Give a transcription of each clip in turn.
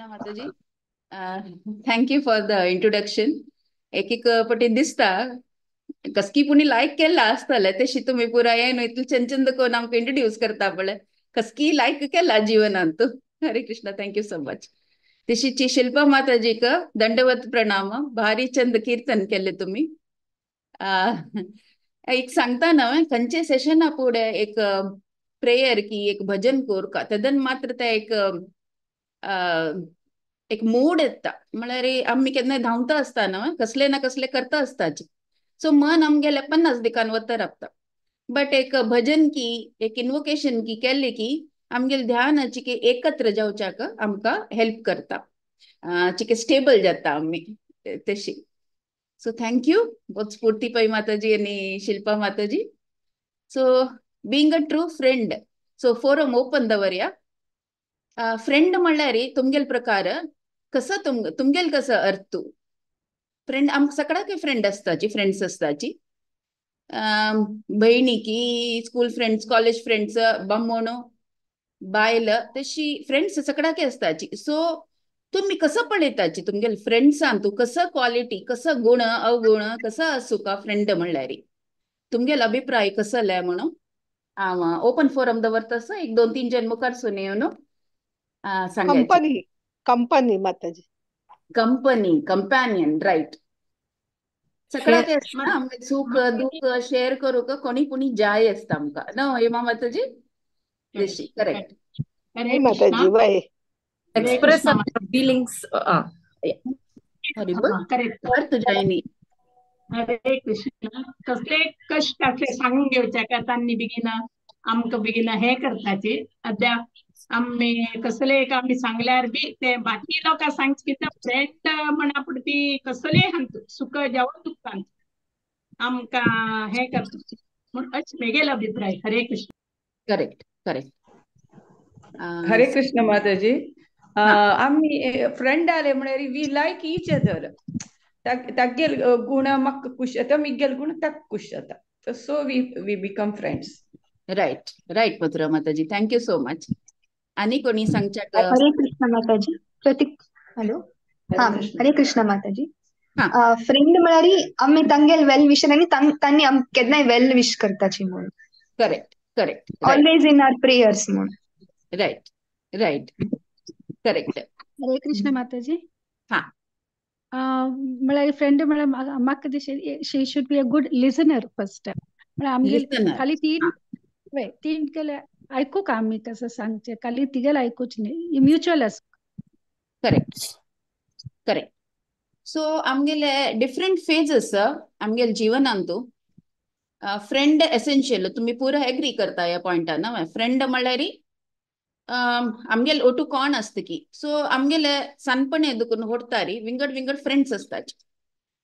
कृष्णा माताजी. Thank you for the introduction. एक एक पटी दिसता कसकी पुणी लायक केला आसतले तेशी तुम्ही पुरा येन इतले चंचंद कोण आमकां इंट्रोड्यूस करता पळय कसकी लायक केला जिवनांत. Hare Krishna, thank you so much. तशीची शिल्पा माताजीक दंडवत प्रणाम. भारी चंद कीर्तन केले तुम्ही. एक सांगता ना खंयचे सेशना पुढे एक प्रेयर की एक भजन कोर का तदन मात्र ते एक मूड येता म्हळ्यार आमी केन्ना धांवता आसतना कसले ना कसले करता आसताचे. सो मन आमगेले 50 दिकान वता रावता. बट एक भजन की एक इन्वोकेशन की केले की आमगेले ध्यान चिके एकत्र जावच्याक आमकां हेल्प करता. चिके स्टेबल जाता आमी तशी. सो थँक्यू बहुत स्फूर्ती पै माताजी आणि Shilpa Mataji. So being a true friend, so forum open दवरया. फ्रेंड म्हणल्यार तुमगेल प्रकार कसं तुमगेल कसं अर्थ फ्रेंड आमकां सगळ्याक फ्रेंड असताची फ्रेंड्स असताची. बहिणी की स्कूल फ्रेंड्स कॉलेज फ्रेंड्स बम्मोण बायल तशी फ्रेंड्स सगळ्याक असताची. सो तुम्ही कसं पळयताची तुमगेल फ्रेंड्सां तू कसं क्वालिटी कसं गुण अवगुण कसं असू का फ्रेंड म्हणल्यार तुमगेल अभिप्राय कसं म्हणून हांव ओपन फोरम दवरता. एक 2-3 जन मुखार सुन येवन सांगायची. Company company Mataji. Company companion right. सगळ्याक असता आमगे सुख दुःख शेअर करूक कोणी पुणी जाय असता आमकां नो हेमा माताजी. देशी करेक्ट. हरे माताजी वय express our feelings. Haribol correct. कर तुझ्या आईनी. हरे कृष्ण. कसले कष्ट असले सांगून घेवचे का तांणी बेगीन आमकां बेगीन हे करताचे. अद्या आम्ही कसले एक आम्ही सांगल्यार बी ते बाकी लोकां सांगचे कितें फ्रेंड म्हणा पुरती कसले हांत सुख जावं दुःखांत आमकां हे करता म्हण अच मेगेल अभिप्राय. हरे कृष्ण. Correct correct. हरे कृष्ण माताजी. आम्ही फ्रेंड आले म्हळ्यार वी लायक ईच अदर. तागेल गुण म्हाका खुश जाता मिगेल गुण ताका खुश जाता. So we become friends. Right right Mathura Mataji, thank you so much. आणि कोणी सांगच्याक. हरे कृष्ण माताजी. प्रतीक हॅलो. हा हरे कृष्ण माताजी. फ्रेंड म्हळ्यार आमी तांगेल वेल विशर आनी तांणी आमकां केन्नाय वेल विश करताची म्हणून. Correct correct. Always in our prayers म्हणून. Right right correct. Hare Krishna Mataji. हा म्हळ्यार फ्रेंड म्हळ्यार म्हाका दिसता she should be a good listener first. म्हळ्यार आमगेल खाली तीन केले ऐकूक आमी कसं सांगचे खाली तिगेल ऐकूच न्ही म्युच्युअल आस. Correct correct. सो आमगेले डिफरंट फेजेस आमगेल जिवनांतू फ्रेंड एसेन्शियल. तुम्ही पुरा एग्री करता या पॉइंटान. फ्रेंड म्हळ्यार आमगेल ओटू कोण असता की. सो आमगेले सनपणे दुखून होडतारी विंगड विंगड फ्रेंड्स असताचे.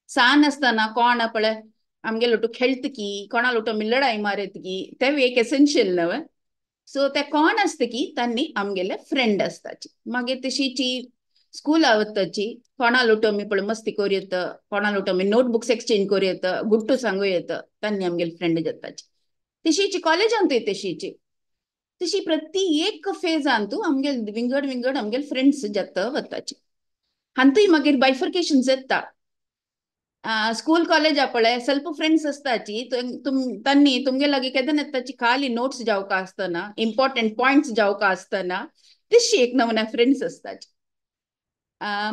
सान असताना कोण पळय आमगेल ओटू खेळत की कोणाल ओटू आमी लढाई मारत की ते एक एसेन्शियल नव. सो ते कोण असता की तांणी आमगेले फ्रेंड असताचे. मागीर तशीची स्कूल आवताची कोणाल ओटू आमी पळय मस्ती करूं येता कोणाल ओटू आमी नोटबुक्स एक्सचेंज करूं येता गुट्टू सांगू येता तांणी आमगेले फ्रेंड जाताची. तशीची कॉलेजांतूय तशीची तशी प्रत्येक फेजांतू आमगेल विंगड विंगड आमगेल फ्रेंड्स जाता वताचे. हांतूय मागीर बायफर्केशन जाता. स्कूल कॉलेज पळय ಸ್ವಲ್ಪ फ्रेंड्स असताची तांणी तुमगे लागी केदन येताची खाली नोट्स जावका आसतना इम्पॉर्टंट पॉइंट्स जावका आसतना तशी एक नमुना फ्रेंड्स असताची.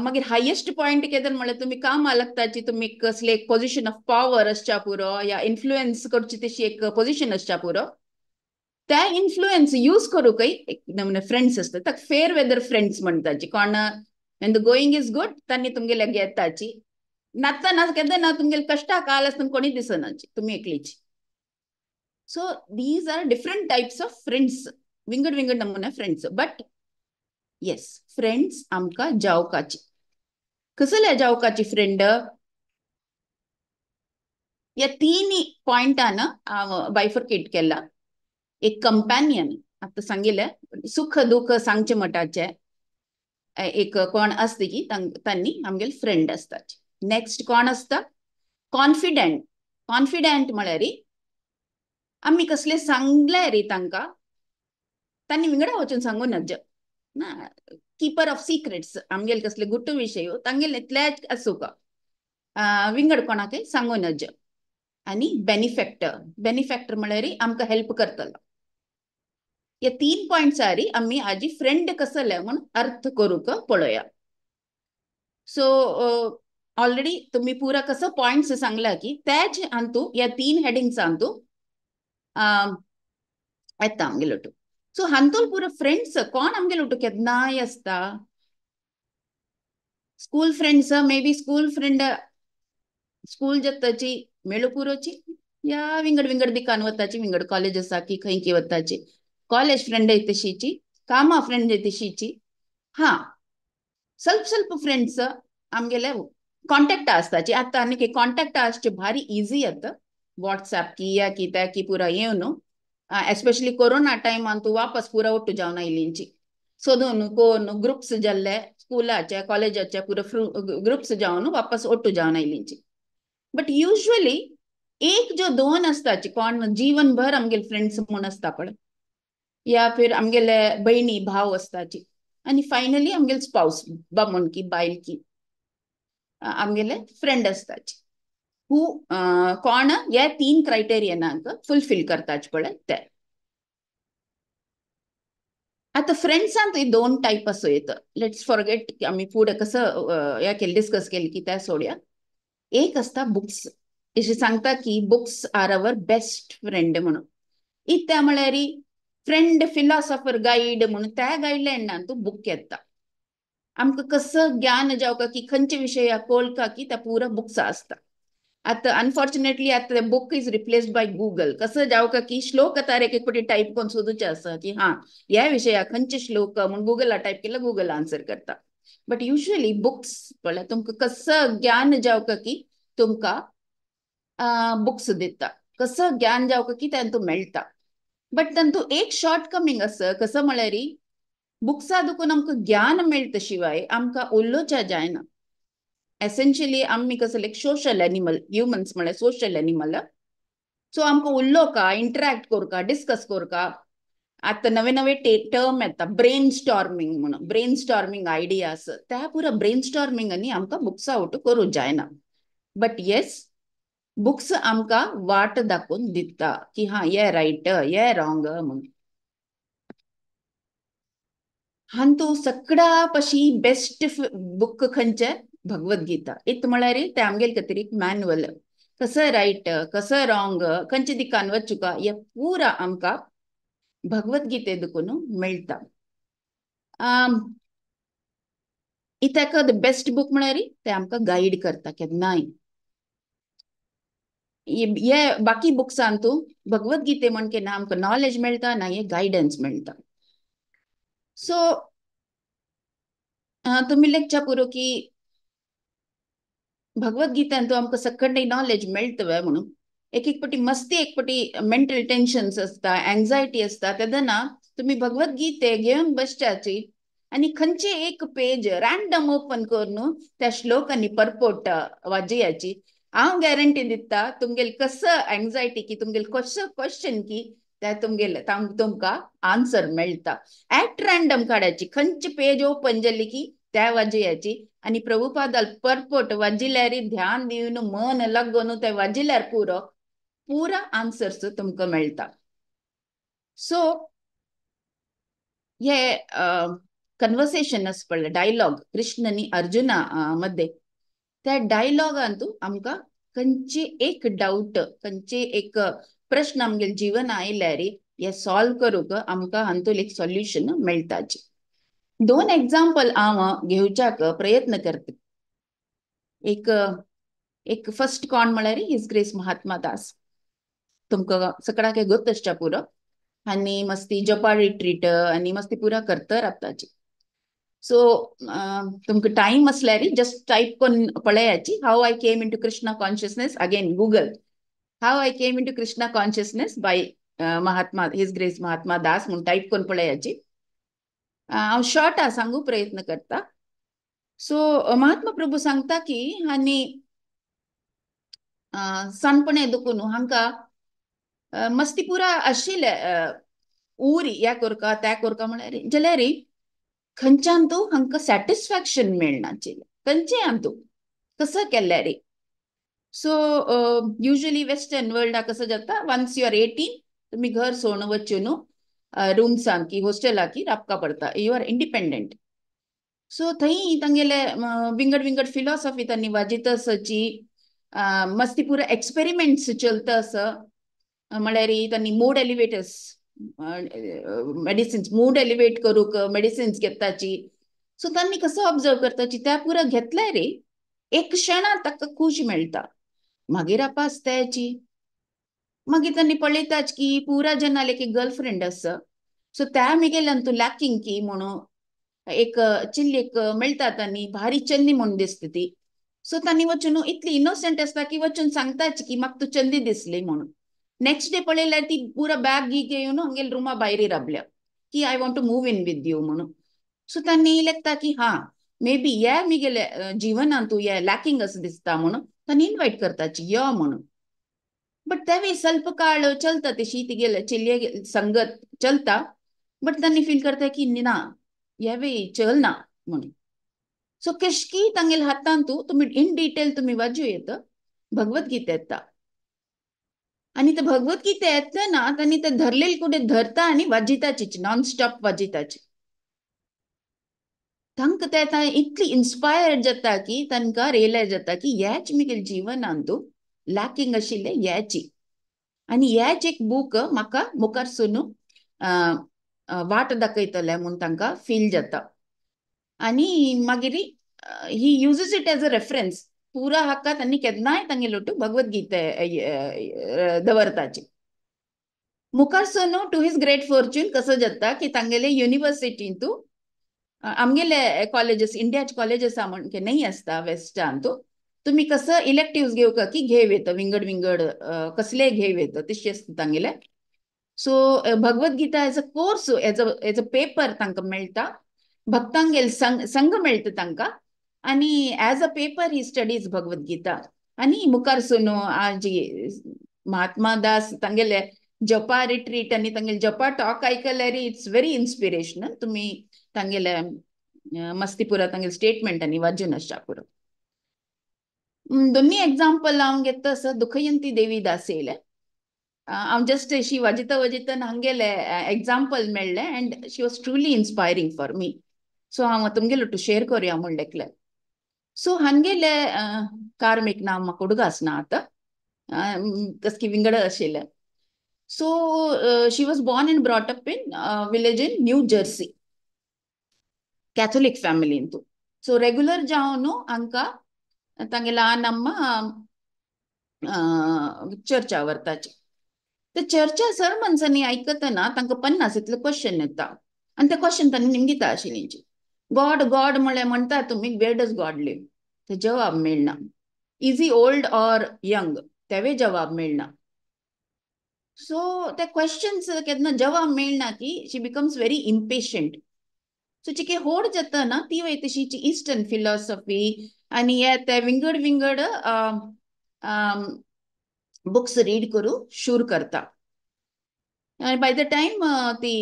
मागीर हायेस्ट पॉइंट केदन म्हळ्यार तुमी काम लागताची तुमी कसले एक पोझिशन ऑफ पॉवर असच्या पुरो या इन्फ्लुएन्स करची तशी एक पोझिशन असच्या पुरो त्या इन्फ्लुएन्स यूज करूकय एक नमुने फ्रेंड्स असतात. ताका फेअर वेदर फ्रेंड्स म्हणताची. कोण when the going is good तांणी तुमगे लागी येताची. नाचतना केदना तुमगेल कष्टा काल आसतना कोणी दिसनाची तुमी एकलीची. So these are different types of friends विंगड विंगड नमुने फ्रेंड्स. बट येस फ्रेंड्स आमकां जावकाची. कसले जावकाची फ्रेंड या तिनी पॉइंटान हांव बायफर्केट केला. एक कंपॅनियन आता सांगिल्ले सुख दुःख सांगचे मटाचे एक कोण असते की तांणी आमगेल फ्रेंड असताचे. नेक्स्ट कोण असता कॉन्फिडेंट. कॉन्फिडेंट म्हळ्यार आमी कसले सांगले रे तांकां तांणी विंगडा वचून सांगून नज ना कीपर ऑफ सिक्रेट्स आमगेल कसले गुट्ट विषय तांगेल इतल्याच असू का विंगड कोणाकय सांगू नज आणि बेनिफॅक्टर म्हळ्यार आमकां हेल्प करतलो या 3 पॉइंट सारी आम्ही आजी फ्रेंड कसले म्हणून अर्थ करूक पळोया सो ऑलरेडी तुम्ही पुरा कसं पॉइंट्स सांगला की त्याच अंतू या 3 हेडिंग्स अंतू येता आमगेलोटू सो हंतूल पुरा फ्रेंड्स कोण आमगेलोटू केदनाय असता school friends may be school friend school जत्ताची मेळू पुरोची या विंगड विंगड दिकान वताची विंगड कॉलेज असा की खंय की वताची कॉलेज फ्रेंड तशीची कामा फ्रेंड तशीची हा ಸ್ವಲ್ಪ ಫ್ರೆಂಡ್ಸ್ आमगेले कॉन्टॅक्ट आसताची आता आनी कॉन्टॅक्ट आसचे भारी इजी आता व्हॉट्सएप की या की त्या की पुरा येवन एस्पेशली कोरोना टाइम तू वापस पुरा ಒಟ್ಟು जावन आयलींची सोदून कोण ग्रुप्स जाल्ले स्कूलाचे कॉलेजाचे पुरा ग्रुप्स जावन वापस ಒಟ್ಟು जावन आयलींची बट युजली एक जो 2 असताची कोण जीवनभर आमगेले फ्रेंड्स म्हणून असता पळय या फिर आमगेले बहिणी भाव असताची आणि फायनली आमगेले स्पाउस बामण की बायल की आमगेले फ्रेंड असताची हू कोण या 3 क्रायटेरियनांक फुलफिल करताच पळय ते आता फ्रेंड्सांत 2 टाइप असो येतं लेट्स फॉरगेट की आम्ही पुढे कसं या केलं डिस्कस केलं की त्या सोड्या एक असता बुक्स अशी सांगता की books are our best friend म्हणून इत्या म्हळ्यार फ्रेंड फिलॉसॉफर गाईड म्हणून त्या गाईडलाईन तू बुक येता आमकां कसं ज्ञान जावका की खंयचे विषय कळका की त्या पुरा बुक्स असता आता अनफॉर्च्युनेटली आता book is replaced by Google कसं जावका की श्लोक आता एक एक टाईप करून सोदूचे आसा की हा या विषया खंयचे श्लोक म्हणून गुगला टाईप केला गूगल आन्सर करता बट युजली बुक्स पळय तुमकां कसं ज्ञान जावका की तुमकां बुक्स दिता कसं ज्ञान जावका की तातूंत मेळटा बट तातूंत एक शॉर्ट कमिंग आसा कसं म्हळ्यार बुक्सा दुखून आमकां ज्ञान मेळटा शिवाय आमकां उलोवच्या जायना एसेन्शियली आम्ही कसं लायक सोशल एनिमल ह्युमन्स म्हळ्यार सोशल एनिमल सो आमकां उलोवका इंटरॅक्ट करका डिस्कस करका आता नवे नवे टर्म येता ब्रेन स्टॉर्मिंग म्हणून ब्रेन स्टॉर्मिंग आयडियाज त्या पुरा ब्रेन स्टॉर्मिंगांनी आमकां बुक्स आउट करूं जायना बट येस बुक्स आमकां वाट दाखोवन दिता की हा ये रायट ये रॉंग म्हणून हांतू सगळ्या पशी बेस्ट बुक खंयचे भगवद्गीता इत म्हळ्यार ते आमगेले खातीर एक मॅन्युअल कसं रायट कसं रॉंग खंयचे दिकान वचुका हे पुरा आमकां भगवद्गीते देखून मेळटा इताका द बेस्ट बुक म्हळ्यार ते आमकां गाईड करता केन्नाय हे बाकी बुक्सांतू भगवद्गीते म्हण केन्ना आमकां नॉलेज मेळटा ना हे गायडन्स मेळटा सो तुम्ही लेखच्या पुरो की भगवद्गीतांतू आमकां सकळी नॉलेज मेळटवे म्हणून एक एक पटी मस्ती एक पटी मेंटल टेन्शन्स असता एंजायटी असता तेदना तुम्ही भगवद्गीते घेवन बसच्याची आणि खंयचे एक पेज रॅन्डम ओपन करून त्या श्लोकांनी परपोट वाजयाची हांव गॅरंटी दिता तुमगेले कसं एंजायटी की तुमगेले कसं क्वेश्चन की त्या तुमगेले तुमकां आन्सर मेळटा ऍट रॅन्डम काढायची खंयचे पेज ओपन जाली की त्या वाजयाची आणि प्रभुपादाल परपोट वाजिल्यार ध्यान दिवन मन लागून ते वाजिल्यार पुरा आन्सर्स तुमकां मेळटा सो हे कन्वर्सेशन पडले डायलॉग कृष्ण आणि अर्जुना मध्ये त्या डायलॉगांतू आमकां खंयचे एक डाऊट खंयचे एक प्रश्न आमगेले जीवन आयल्यार हे सॉल्व करूंक आमकां हातूंत एक सॉल्युशन मेळटाचे 2 एग्जाम्पल हांव घेवच्याक प्रयत्न करता एक फर्स्ट कोण म्हळ्यार हिज ग्रेस महात्मा दास तुमकां सगळ्याक गोत आसच्या पुरो आनी मस्ती जपा रिट्रीट आनी मस्ती पुरा करता रावताची सो तुमकां टाइम असल्यार जस्ट टाइप करून पळयाची how I came into Krishna consciousness again Google how I came into Krishna consciousness by Mahatma his grace Mahatma Das म्हणून टाइप करून पळयाची हांव शॉर्ट सांगू प्रयत्न करता सो महात्मा प्रभू सांगता की आनी सणपणे दुखून हांकां मस्ती पुरा आशिल्ले उरी या करका त्या करका म्हळ्यार जाल्यार खंयच्यान तू हांकां सॅटिस्फॅक्शन मेळनाचें खंयचें तू कसं केल्यार सो युजली वेस्टर्न वर्ल्डा कसं जाता वन्स यू आर 18 तुम्ही घर सोडून वचून रूम्सान की हॉस्टेलाकी राबका पडता यू आर इंडिपेंडेंट सो थंय तांगेले विंगड विंगड फिलॉसॉफी तांणी वाजितसची मस्ती पुरा एक्सपेरिमेंट्स चलतस म्हळ्यार तांणी mood elevators medicines mood elevate करूक मेडिसिन्स घेताची सो तांणी कसं ऑब्जर्व करताची त्या पुरा घेतल्यार रे एक क्षणात ताका खुश मेळटा मागीर आपासतायची मागीर तांणी पळयताच की पुरा जनाल एक गर्लफ्रेंड आसा सो त्या मिगेल्यान तू लॅकिंग की म्हणून एक चिल्ली एक मेळटात आनी भारी चन्नी म्हणून दिसता ती सो तांणी वचून इतली इनोसंट आसता की वचून सांगताच की म्हाका तू चंदी दिसली म्हणून नेक्स्ट डे पळयल्यार ती पुरा बॅग घेवन हांगेल रुमा भायर राबल्या की I want to move in with you म्हणून सो तांणी लेखता की हा मे बी हे मिगेले जिवनान तू हे लॅकिंग असं दिसता म्हणून तांणी इन्वाइट करताची यो म्हणून बट त्यावेळी ಸ್ವಲ್ಪ काळ चलता तशी तिगेल चिल्ये संगत चलता बट तांणी फील करता की ना यावेळी चलना म्हणून सो केशकी तांगेल हातान तुम्ही इन डिटेल तुम्ही वाजू येत भगवद्गीता येता आणि ते भगवद्गीता येतना तांणी ते धरलेले कुठे धरता आणि वाजिताचीच नॉन स्टॉप वाजिताची तांकां ते इतली इन्स्पायर्ड जाता की तांकां रियलायज जाता की ह्याच मिगेल जिवनान लॅकिंग आशिल्ले ह्याची आणि ह्याच एक बूक म्हाका मुखार सुनू वाट दाखयतले म्हणून तांकां फील जाता आणि मागीर he uses it as a reference पुरा हाका तांणी केन्नाय तांगे लोटू भगवद्गीता दवरताची मुखार सुनू टू हिज ग्रेट फॉर्च्यून कसं जाता की तांगेले युनिवर्सिटीन आमगेले कॉलेजेस इंडियाचे कॉलेजेस म्हणके नाही असता वेस्टान तुम्ही कसं इलेक्टिव्ह घेवका की घेव येतं विंगड विंगड कसले घेव येतं तशी असता तांगेले so Bhagavad Gita as a course as a paper तांकां मेळटा भक्तांगेल संघ मेळटा तांकां आणि as a paper he studies Bhagavad Gita आणि मुखार सुनू जी महात्मा दास तांगेले जपा रिट्रीट आणि तांगेले जपा टॉक आयकल्यार इट्स व्हेरी इन्स्पिरेशनल तुम्ही तांगेले मस्ती पुरा तांगेले स्टेटमेंट आणि वाजून आसचा पुरो दोन्ही एग्जाम्पल हांव घेता असं दुखयंती देवी दास येयले हांव जस्ट शी वाजिता हांगेले एग्जाम्पल मेळ्ळे and she was truly inspiring for me so हांव तुमगेलो टू शेअर करूया म्हूण लेखले सो हांगेले कार्मीक नांव म्हाका उडूंक आसना आतां कसकी विंगड आशिल्ले so she was born and brought up in village in New Jersey Catholic फॅमिलीन सो रेग्युलर जावन हांकां तांगे ल्हान अम्मा चर्चा व्हरताची ते चर्चा सरमन्सांनी आयकतना तांकां पन्नास इतले क्वेश्चन येता आनी ते क्वेश्चन तांणी निमगिता आशिल्लींची गॉड गॉड म्हणटा तुमी वेर डज गॉड लिव ते जवाब मेळना is he old or young तेवे जवाब मेळना सो ते क्वेश्चन्स केन्ना जवाब मेळना की she becomes very impatient so चिके होड जाता ना ती वय तशीची इस्टर्न फिलॉसॉफी आणि ते विंगड विंगड बुक्स रीड करू शूर करता आणि बाय द टाइम ती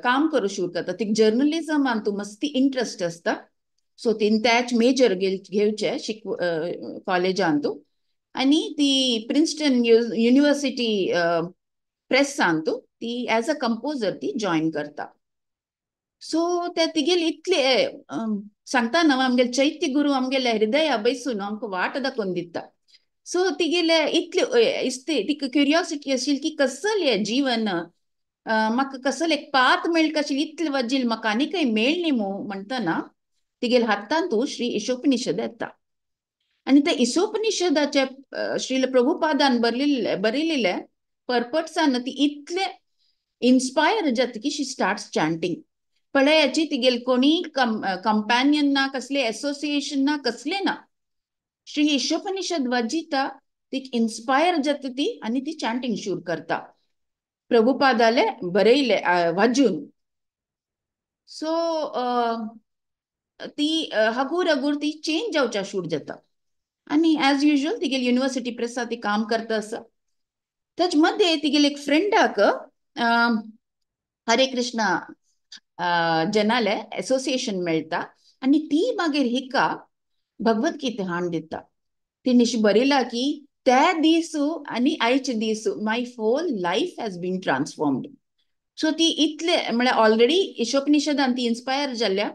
काम करू शूर करता ती जर्नलिझमान तू मस्ती इंटरेस्ट असता सो तीन त्याच मेजर घेवचे कॉलेजान आणि ती प्रिन्स्टन युनिव्हर्सिटी प्रेसान ती एज अ कंपोजर ती जॉईन करता सो ते तिगेल इतले सांगता ना आमगेले चैत्य गुरु आमगेले हृदया बैसून आमकां वाट दाखोवन दिता सो तिगेले इतले इस्ते तिका क्युरियोसिटी आशिल्ली की कसले जीवन म्हाका कसले एक पात मेळक आशिल्ली इतले वाजिल म्हाका आनीकय मेळ्ळी म्हणटना तिगेले हातान श्री ईशोपनिशद येता आणि त्या ईशोपनिशदाचे श्रील प्रभुपादान बरयलेले पर्पट्सान ती इतले इन्स्पायर जाता की शी स्टार्ट्स चॅन्टिंग पळयाची तिगेल कोणी कंपॅनियन ना कसले एसोसिएशन ना कसले ना श्री ईशोपनिषद वाजिता ती इन्स्पायर जाता ती आणि ती चॅन्टिंग शूर करता प्रभुपादाले बरयले वाजून सो ती हगूर हगूर ती चेंज जावच्या शूर जाता आणि ॲज युजल तिगेल युनिव्हर्सिटी प्रेसा ती काम करता आसा त्याच मध्ये तिगेल एक फ्रेंडाक हरे कृष्णा जनाले असोसिएशन मेळटा आणि ती मागीर हिका भगवद्गीता हाण दिता. तिने बरयला की त्या दिसू आणि आयचे दिसू my whole life has been transformed. So ती इतले म्हळ्यार ऑलरेडी ईशोपनिशदान ती इन्स्पायर जाल्ल्या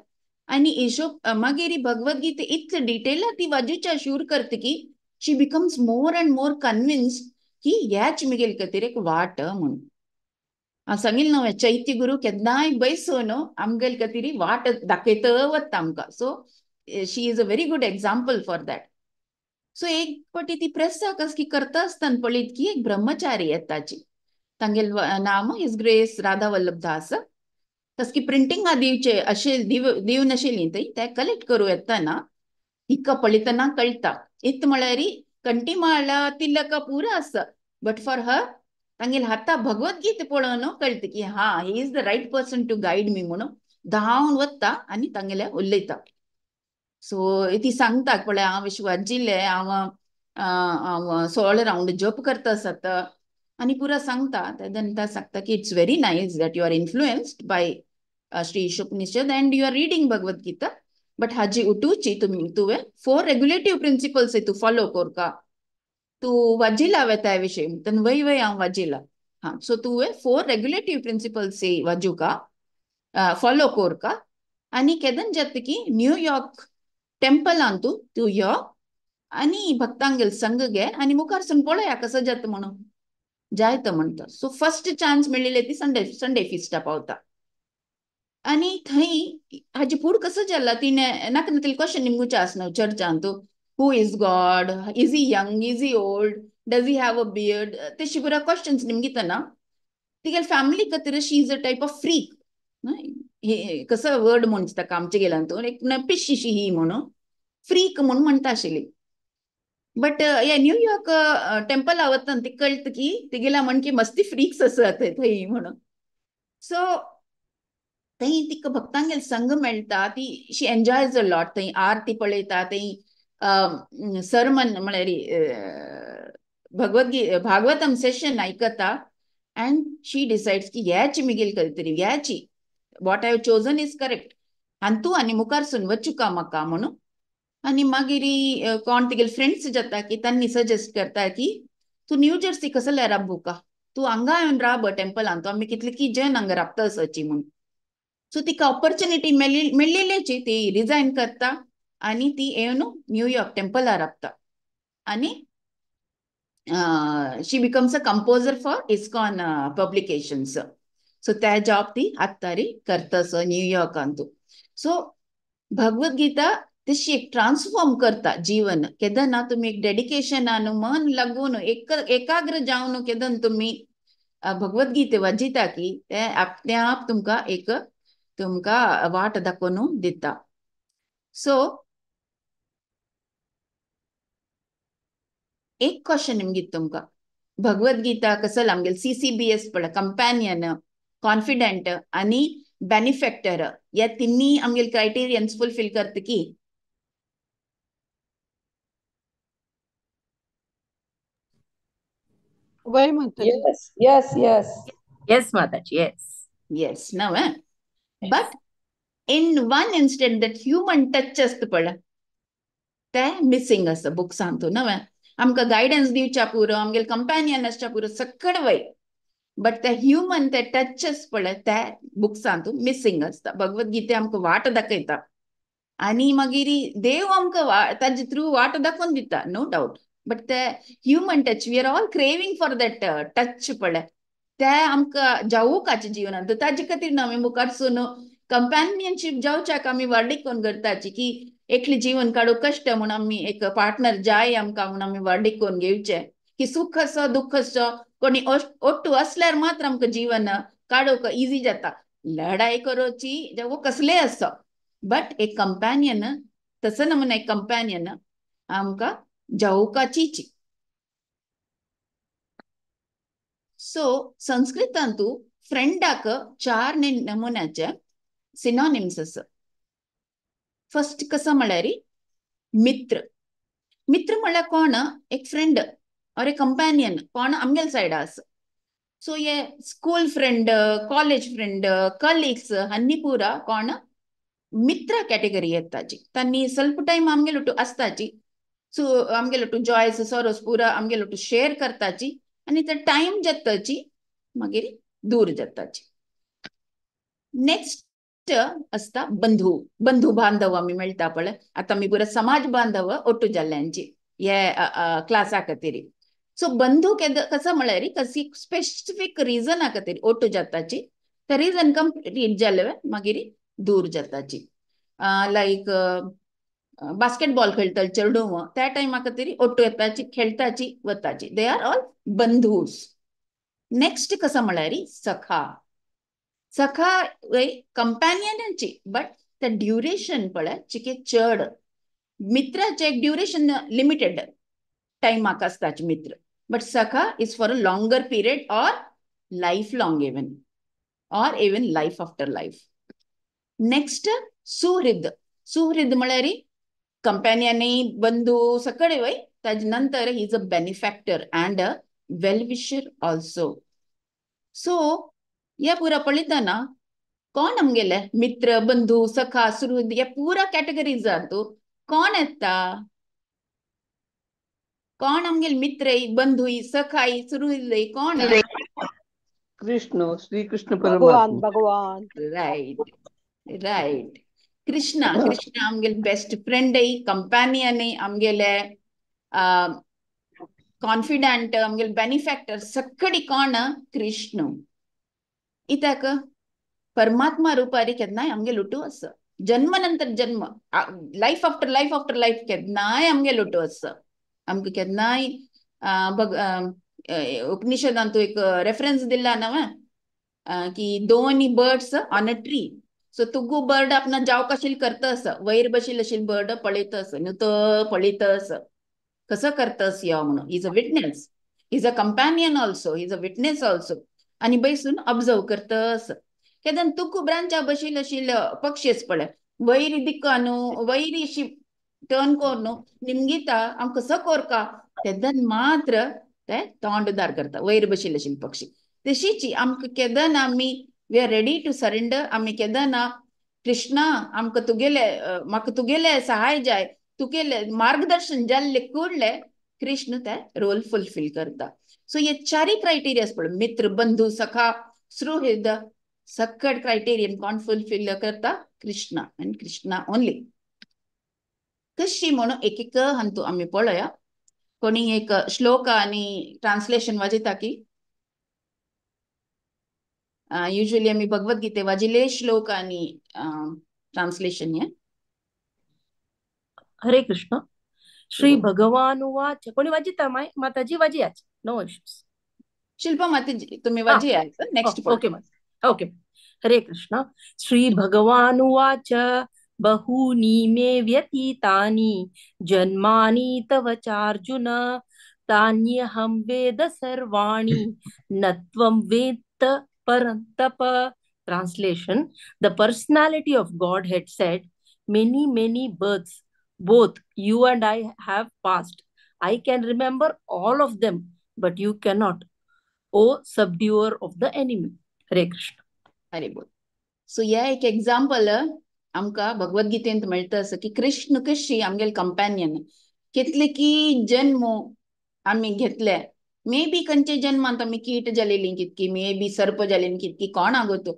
आणि मागीर भगवद्गीता इतले डिटेला ती वाजूच्या शूर करता की she becomes more and more convince की ह्याच मिगेल खातीर एक वाट म्हणून. हांव सांगिल्लें न्हू चैत्य गुरू केन्नाय बसून आमगेल खातीर वाट दाखयत वता आमकां. So she is a very good example for that. So एक फावटी ती प्रेसा कस की करता आसतना पळयत की एक ब्रह्मचारी येताची, तांगेल नांव हिज ग्रेस राधा वल्लभ दास. तस की प्रिंटिंगा दिवचे अशे दिव नाशिल्लीं थंय ते कलेक्ट करूं येतना हिका पळयतना कळटा इत म्हळ्यार कंठीमाळा तिलक पुरो आसा, बट फॉर हर तांगेल हाता भगवद्गीता पळोवन कळटा की हा he is the right person to guide me म्हणून धांवन वता आनी तांगेले उलयता. सो ती सांगता पळय हांव अशें वाजिल्लें, हांव 16 राउंड जप करता आसत आनी पुरा सांगता. तेदनता सांगता की it's very nice that you are influenced by Shri Ishopanishad and you are reading Bhagavad Gita, but हाजी उठूची तुवें 4 रेग्युलेटिव्ह प्रिन्सिपल्स तू फॉलो करका. तू वाजिला त्या विषयी तन वय हांव वाजिला. हा सो तुवें 4 रेग्युलेटिव्ह प्रिन्सिपल्स वाजूका फॉलो करका आनी केदन जाता की न्यूयॉर्क टेम्पलान तू यो आनी भक्तांगेल संग घे आनी मुखारसून पळया कसं जाता म्हणून जायत म्हणटा. सो फर्स्ट चान्स मेळिल्ले ती संडे फिस्टा पावता आनी थंय हाजे फूड कसो जाला तिणें नाका ना क्वेश्चन निमगुचे आसना चर्चान तू who is God, is he young, is he old, does he have a beard, तशी पुरा क्वेश्चन्स निमगितना तिगेल फॅमिली खातीर she is a type of freak. कसं वर्ड म्हणटा ताका आमचे गेल्यान तू एक पिशीशी ही म्हणून फ्रीक म्हणून म्हणटा आशिल्ली. बट या न्यूयॉर्क टेम्पल वतना ती कळत की तिगेला म्हण की मस्ती फ्रीक्स आसात थंय म्हणून. सो थंय तिका भक्तांगेल संग मेळटा, ती शी एन्जॉयज अ लॉट. थंय आरती पळयता, थंय सरमन म्हळ्यार भागवतम सेशन आयकता अँड शी डिसायड्स की ह्याची मिगेल तरी ह्याची what I have chosen is correct हांतू आनी मुखारसून वचूका म्हाका म्हणून. आनी मागीर कोण तिगेल फ्रेंड्स जाता की तांणी सजेस्ट करता की तू न्यू जर्सी कसले राबूका, तू हांगा येवन राब टेम्पलान, तू आमी कितले की जन हांगा राबता आसची म्हणून. सो तिका ऑपॉर्च्युनिटी मेळिल्ल्याची ती रिजायन करता आनी ती येवन न्यूयॉर्क टेम्पला राबता आनी she becomes a composer for ISKCON publications. So त्या जॉब ती आत्तारी करतास न्यूयॉर्कान तू. सो भगवद्गीता तशी एक ट्रान्सफॉर्म करता जीवन. केदना तुम्ही एक डेडिकेशनान मन लागून एकाग्र जावन केदन तुम्ही भगवद्गीता वाजिता की ते आपणे आप तुमका वाट दाखोवन दिता. सो एक क्वेश्चन निमगीत तुमका भगवद्गीता कसं आमगेल CCBS पळय कंपॅनियन, कॉन्फिडेंट आणि बेनिफॅक्टर या तिन्ही आमगेल क्रायटेरियन्स फुलफिल करता की वय माताजी. Yes, yes, yes. Yes, Mataji, yes. Yes, now but in one instant that human touch असतं पळय ते मिसिंग असं बुक सांगतो ना आमकां गायडन्स दिवच्या पुरो आमगेल कंपॅनियन आसच्या पुरो सकड वय, बट ते ह्युमन ते टचस पळय ते बुक्सान तू मिसिंग असता. भगवद्गीता आमकां वाट दाखयता आनी मागीर देव आमकां ताजे थ्रू वाट दाखोवन दिता, नो डाउट. बट ते human touch we are all craving for that touch पळय ते आमकां जावूकाचे जिवनांत. ताजे खातीर न्हू आमी मुखारसून कंपॅनियनशीप जावच्याक आमी वाडीक कोण करताची की एकले जीवन काडूं कश्ट म्हणून आमी एक पार्टनर जाय आमकां म्हणून आमी वाडीक कोण घेवचे की सुख असो दुःख असो कोणी ओट्टू असल्यार मात्र आमकां जीवन काडूंक इजी जाता. लढाई करोची जावं कसले असो, बट एक कंपॅनियन तसं नमुना एक कंपॅनियन आमकां जावूकाचीच. सो संस्कृतान तू फ्रेंडाक 4 नमुन्याचे सिनोनिम्स आसा. फर्स्ट कसं म्हळ्यार मित्र. मित्र म्हळ्यार कोण, एक फ्रेंड और एक कंपॅनियन कोण आमगेल सायडा आसा. सो ये school friend, college friend, colleagues हन्नी पूरा कोण मित्र कॅटेगरी येताची. तांनी स्वल्प टाइम आमगेलो आसताची. सो आमगेलो जॉयस सरोस पुरा आमगेलो शेअर करताची आणि ते टाइम जाताची मागीर दूर जाताची. नेक्स्ट असता बंधू. बंधू बांधव आम्ही मेळटा पळय. आता आमी पुरा समाज बांधव ओट्टू जाल्ल्यांची हे क्लासा खातीर. सो बंधू कसं म्हळ्यार कशी स्पेसिफिक रिझना खातीर ओट्टू जाताची. ते रिझन कंप्लीट जाले मागीर दूर जाताची. लायक बास्केटबॉल खेळटाले चेडूं त्या टायमा खातीर ओट्टू येताची, खेळटाची, वताची. दे आर ऑल बंधूस. नेक्स्ट कसं म्हळ्यार सखा. सखा कंपॅनियनाची, बट त्या ड्युरेशन पळय चिके चड. मित्राचे एक ड्युरेशन लिमिटेड टायमाक आसताचे मित्र, बट सखा is for a longer period or life long even, or even life after life. Next सुहृद. सुहृद म्हळ्यार कंपॅनियनय बंधू सकळे वय. ताजे नंतर he is a benefactor and a well wisher also. So या पुरा पळयतना कोण आमगेले मित्र, बंधू, सखा, सुहृद या पुरा कॅटेगरीज जातो कोण येता. कोण आमगेले मित्र, बंधू, सखाई, सुहृद कोण. कृष्ण, श्री कृष्ण भगवान परमात्मा. भगवान. Right right. कृष्णा. कृष्णा आमगेले बेस्ट फ्रेंड, कंपॅनियन, आमगेले कॉन्फिडंट, आमगेले बेनिफॅक्टर सकडी कोण कृष्ण. इत्याक परमात्मा रुपारी केन्नाय आमगे लुटू आसा. जन्म नंतर जन्म, life after life after life केन्नाय आमगे लुटू आसा. आमकां केन्नाय उपनिषदांत एक रेफरन्स दिला न्हय की दोन birds on a tree. So तुगू बर्ड आपणा जाव कशील करतस, वयर बशील अशील बर्ड पळयतस, नुत पळयतस कसं करतस यो म्हणून. Is a witness, is a companion also, is a witness also. आणि बैसून ऑब्झर्व करतस. केदन तुक ब्रांचा बशील अशील पक्षीच पळय वैरी दिक्का न्हू, वैरी अशी टर्न कोर न्हू, निमगीता आम कसं कोरका तेदन मात्र ते तोंडदार करता वैर बशील अशील पक्षी. तशीची आमकां केदन आमी we are ready to surrender. आमी केदना कृष्णा आमकां तुगेले म्हाका तुगेले सहाय जाय, तुगेले मार्गदर्शन जाल्ले कुडले कृष्ण ते रोल फुलफिल करता. सो हे चारी क्रायटेरियाज पळय, मित्र, बंधू, सखा, सुहृद, सकट क्रायटेरियन कोण फुलफिल करता कृष्णा आनी कृष्णा ओनली. कशी म्हणून एक एक हंतू आमी पळया. कोणी एक श्लोक आणि ट्रान्सलेशन वाजयता की. युजली आमी भगवद्गीते वाजिले श्लोक आणि ट्रान्सलेशन हे. हरे कृष्ण. श्री भगवान उवाच. कोणी वाजिता माताजी वाजियाच, नो इश्यूज. शिल्पा माताजी तुम्ही वाजिया. Next okay okay. हरे कृष्ण. श्री भगवान उवाच. बहूनि मे व्यतीतानि जन्मानि तव चार्जुन तान्यहं वेद सर्वाणि न त्वं वेत्त परन्तप. Translation: The personality of Godhead said, many, many births both you and I have passed. I can remember all of them, but you cannot, O subduer of the enemy. Hare Krishna. हरे बोल. So या एक example आमकां भगवद्गीतेंत मेळटा असं की कृष्ण कशी आमगेले कंपॅनियन. कितले की जन्म आमी घेतले, मे बी खंयचे जन्मांत आमी कीट जालेली कितकी, मे बी सर्प जालेली कितकी, कोण आगोतो.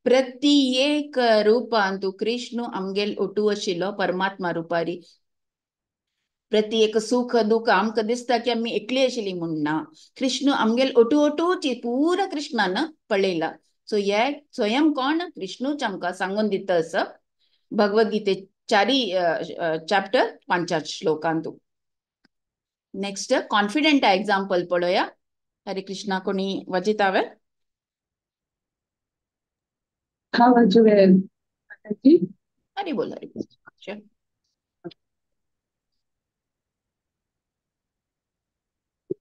प्रत्येक रुपान तू कृष्ण आमगेल ओटू आशिल्लो परमात्मा रुपारी. प्रत्येक सुख दुःख आमकां दिसता की आमी एकली आशिल्ली म्हूण ना. कृष्ण आमगेल ओटू ओटूची पुरा कृष्णान पळयला. सो हे स्वयं कोण कृष्णूच आमकां सांगून दिता असं भगवद्गीते चारी चॅप्टर 5 श्लोकांत. नेक्स्ट कॉन्फिडेंट एक्झाम्पल पळोया. हरे कृष्णा कोणी वाजितावे. हरे बोल. हरे बोल.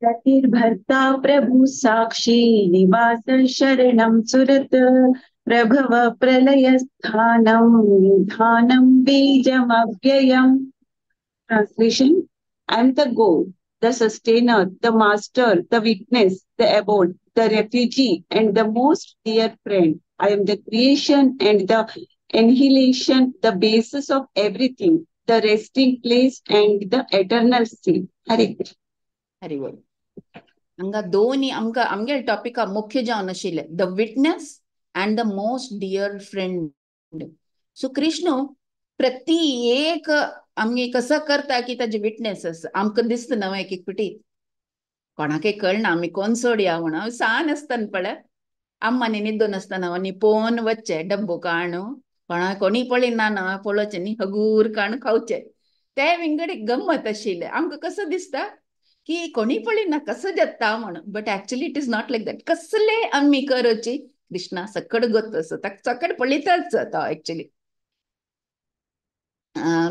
प्रतिर्भर्ता प्रभु साक्षी निवास शरणं सुरत प्रभव प्रलय स्थानं निधानं बीजमव्ययम्. Translation: I am the goal, the sustainer, the master, the witness, the abode, the refugee, and the most dear friend. I am the creation and the annihilation, the basis of everything, the resting place and the eternal state. Hare Krishna. Hari बोल. हांगा दोन्ही आमगे topic मुख्य जावन आशिल्ले the witness and the most dear friend. So Krishna प्रति एक आमगे कसं करता की ताजे विटनेस आमकां दिसता न्हू एक एक पिटी कोणाकय कळना आमी कोण सोडया म्हणून सान आसतना पळय अम्मानी निद्दो नासतना न्ही पोवन वच्चे डब्बो काणू कोणी पळयना न्हू पळोवचें न्ही हगूर काणू खावचे ते विंगड एक गंमत आशिल्ले आमकां कसं दिसता की कोणी पळयना कसं जेता म्हणून but actually it is not like that कसले आमी करची कृष्णा सकड गोतस ताका सकड पळयताच तो ऍक्च्युअली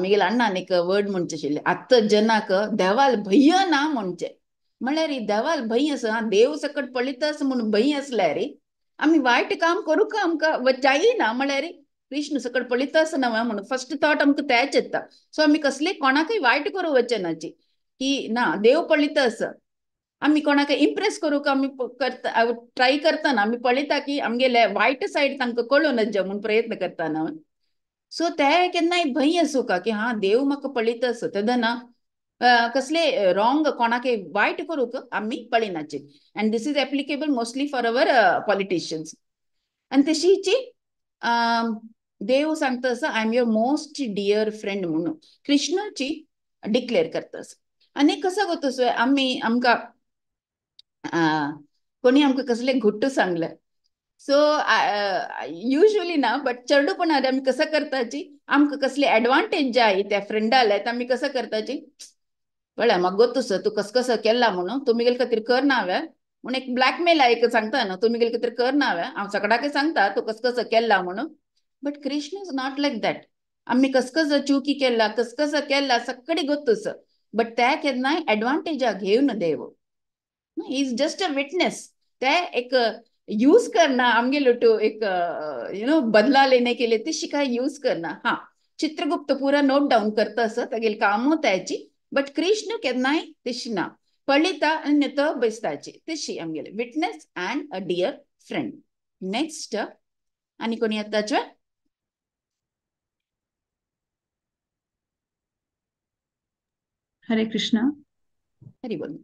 मिगेल अण्णान एक वर्ड म्हणचे आशिल्ले आत्ता जनाक देवाल भय्य ना म्हणचे म्हळ्यार देवाल भंय आसा देव सकट पळयतास म्हणून भंय आसल्यार आमी वायट काम करूं का आमकां जायना म्हळ्यार कृष्ण सकट पळयतास नव्हे म्हणून फर्स्ट थॉट आमकां तेच येता. सो आमी कसले कोणाकय वायट करूं वचनाची की ना देव पळयतास आमी कोणाक इम्प्रेस करूं का आमी करता ट्राय करतना आमी पळयता की आमगेले वायट सायड तांकां कळून नज म्हणून प्रयत्न करतना. सो ते केन्नाय भंय आसूं का की हा देव म्हाका पळयतास तेदना कसले रॉंग कोणाकय वायट करूंक आमी पळयनाचे. And this is applicable mostly for our politicians. आनी तशीची देव सांगतास I am your most dear friend म्हणून कृष्णाची डिक्लेअर करतास. आनी कसो गोतस आमकां कोणी आमकां कसले घुट्ट सांगले सो युजली ना बट चेडूपणा आमी कसं करताची आमकां कसली एडवांटेज जाय त्या फ्रेंडाले आमी कसं करताची कळ्ळें म्हाका गोतूस तूं कसं केला म्हणून तुमी खातीर करना हांवें म्हणून एक ब्लॅकमेल एक सांगता न्हू तुमी खातीर करना हांवें हांव सगळ्याक सांगता तूं कसं केला म्हणून. But Krishna is not like that. आमी कसं चुकी केला कसं केला सगळे गोतूस बट ते केन्नाय एडवांटेजा घेवन देव इज जस्ट अ विटनेस. ते एक यूज करना आमगे लोटो एक बदला लेने के लिए तशी काय यूज करना. हाँ चित्रगुप्त पूरा नोट डाउन करता तेगेल काम त्याची बट कृष्ण केन्नाय तशी ना पळयता आनी नेतो बसताची तशी आमगेले witness and a dear friend. Next आनी कोणी येताचे हरे कृष्ण. हरी बोल.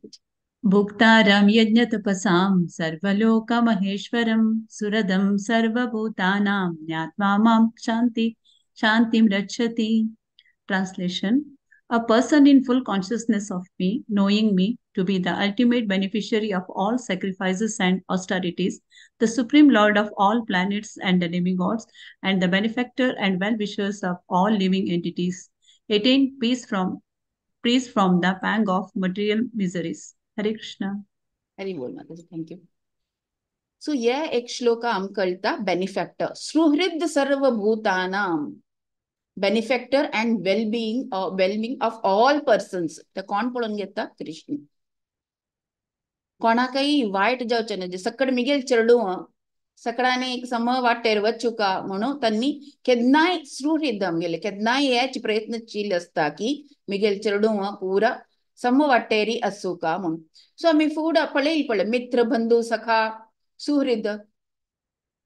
भुक्तारं यज्ञतपसां सर्वलोकमहेश्वरं सुरदं सर्वभूतानां ज्ञात्वा मां शान्तिं रक्षति. Translation: a person in full consciousness of me, knowing me to be the ultimate beneficiary of all sacrifices and austerities, the supreme lord of all planets and the demigods, and the benefactor and well-wishers of all living entities, attain peace from the pang of material miseries. हरे कृष्ण. हरी बोल माताजी. Thank you. So ये एक श्लोक आमकां कळटा benefactor सुहृद सर्वभूतानां benefactor and wellbeing of all persons. ते कोण पळोवन घेता कृष्ण. कोणाकय वायट जावचें ना जे सकड मिगेल चेडू सकडांनी एक सम वाटेर वचुका म्हणून तांणी केन्नाय सुहृद आमगेले केन्नाय हेच प्रयत्नशील आसता की मिगेल चेडू पुरा सम वाटेरी आसूं का म्हणून. सो आमी फुडें पळय मित्र बंधू सखा सुहृद.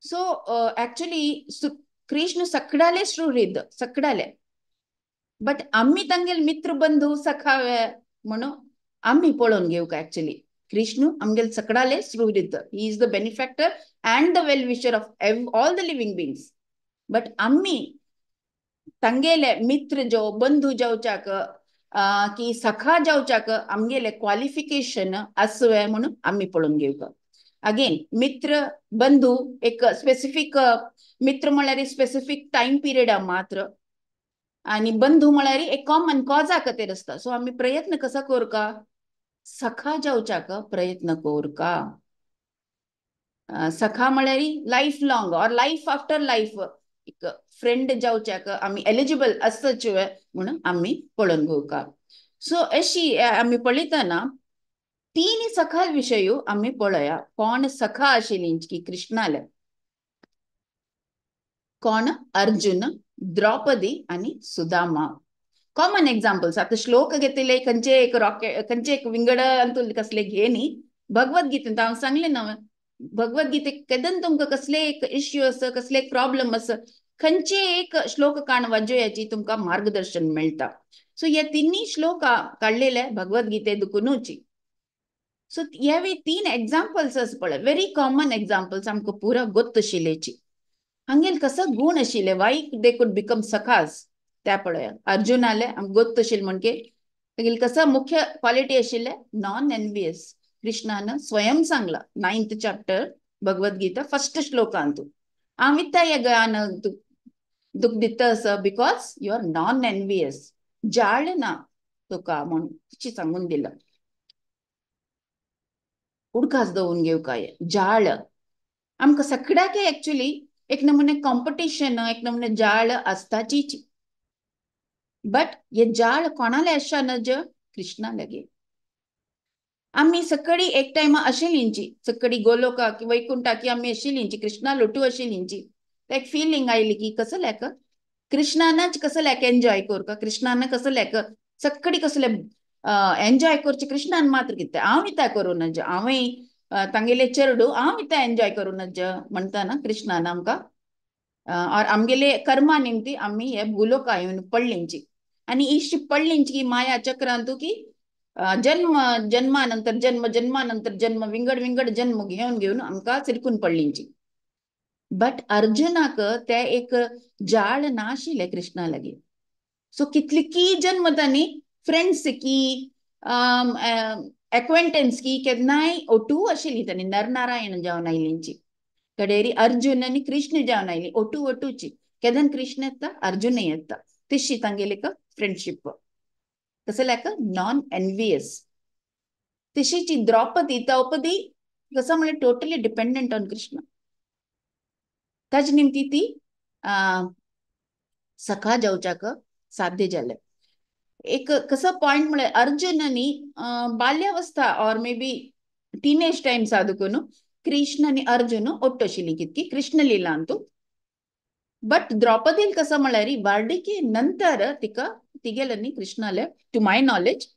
So actually Krishna सगळ्याले Suhrud सगळ्याले but आम्ही तांगेल मित्र बंधू सखावे म्हणून आम्ही पळोवन घेवका. ऍक्च्युली कृष्ण आमगेल सगळ्याले सुहृद. He is the benefactor and the well wisher of all the living beings. But आम्ही तांगेले मित्र जो बंधू जावच्याक की सखा जावच्याक आमगेले क्वालिफिकेशन आसवे म्हणून आम्ही पळोवन घेवका. अगेन मित्र बंधू एक स्पेसिफिक मित्र म्हळ्यार स्पेसिफिक टाइम पिरियड मात्र आणि बंधू म्हळ्यार एक कॉमन कॉजा खातीर आसता. सो आम्ही प्रयत्न कसा करका सखा जावच्याक प्रयत्न करका. सखा म्हळ्यार लाईफ लॉंग और लाईफ आफ्टर लाईफ एक फ्रेंड जावच्याक आम्ही एलिजिबल आसचे म्हणून आम्ही पळोवन घेवका. सो अशी आम्ही पळयतना तीन सखाल विषय आम्ही पळया. कोण सखा आशिल्ली की कृष्णाले कोण अर्जुन द्रौपदी आणि सुदामा. कॉमन एक्झाम्पल्स आता श्लोक घेतले खंयचे एक रॉकेट खंयचे एक विंगड अंतू कसले घे न्ही भगवद्गीतेंत हांव सांगलें ना भगवद्गीतेक केदन तुमकां कसले एक इश्यू आसा कसले एक प्रॉब्लेम आसा खंयचे एक श्लोक काण वाजोवयाची तुमकां मार्गदर्शन मेळटा सो हे तिनी श्लोक काडलेले भगवद्गीते दुखुनूची सो ह्यावे 3 एग्जाम्पल्स आसा पळय व्हेरी कॉमन एग्जाम्पल्स आमकां पुरा गोत्त आशिल्लेची हांगेल कसो गुण आशिल्ले वाय दे कुड बिकम सखास त्या पळय अर्जुनाले आमकां गोत्त आशिल्ले म्हणजे तागेल कसो मुख्य क्वालिटी आशिल्ले नॉन एनवियस कृष्णान स्वयं सांगला 9th चॅप्टर भगवद्गीता फर्स्ट श्लोकांत हांव वित्ता हे गान दुख दिता आसा because you are non envious जाळ ना तुका म्हूण तिची सांगून दिला उडकास दवरून घेवकाय जाळ आमकां सगळ्याक एक्चुअली एक नमुने कॉम्पिटिशन एक नमुने जाळ आसताचीच बट हे जाळ कोणाले आसचा नज कृष्णा लगे आम्ही सकाळी एक टायमा आशिल्लींची सकाळी गोलोका की वैकुंठा की आम्ही आशिल्लींची कृष्णा लोटू आशिल्लींची एक फिलिंग आयली की कसं लेक कृष्णानच कसं लेक एन्जॉय करका कृष्णान कसं लेक सकाळी कसले एन्जॉय करचे कृष्णान मात्र कितें हांव इता करूं नज हांवें तांगेले चेडू हांव इता एन्जॉय करूं नज म्हणटा ना कृष्णान आमकां और आमगेले कर्मा निमती आम्ही हे भूलोका येवन पडलींची आनी इश्ट पडलींची की माया चक्रांतू की जन्म जन्मानंतर जन्म जन्मानंतर जन्म विंगड विंगड जन्म घेऊन घेऊन आमकां सिरकून पडलींची बट अर्जुनाक ते एक जाळ नाशिल्ले कृष्णा लागी सो कितली की जन्म तांणी फ्रेंड्स की एक्वेंटन्स की केन्नाय ओटू आशिल्ली तांणी नरनारायण जावन आयलींची कडेरी अर्जुन आनी कृष्ण जावन आयली ओटू ओटूची केदन कृष्ण येता अर्जुन येता तशी तांगेली फ्रेंडशीप कसं लेक नॉन एनवियस तशीची द्रौपदी द्रौपदी कसं म्हणजे टोटली डिपेंडंट ऑन कृष्ण ताजे निमती ती सखा जावच्याक साध्य जाले एक कसं पॉइंट म्हळ्यार अर्जुनानी बाल्यावस्था और मे बी टीनेज टाइम साधून कृष्ण आनी अर्जुन ओट्ट आशिल्ली कितकी कृष्ण लिलांतू बट द्रौपदी कसं म्हळ्यार वार्डिके नंतर तिका तिगेलनी कृष्णाले टू माय नॉलेज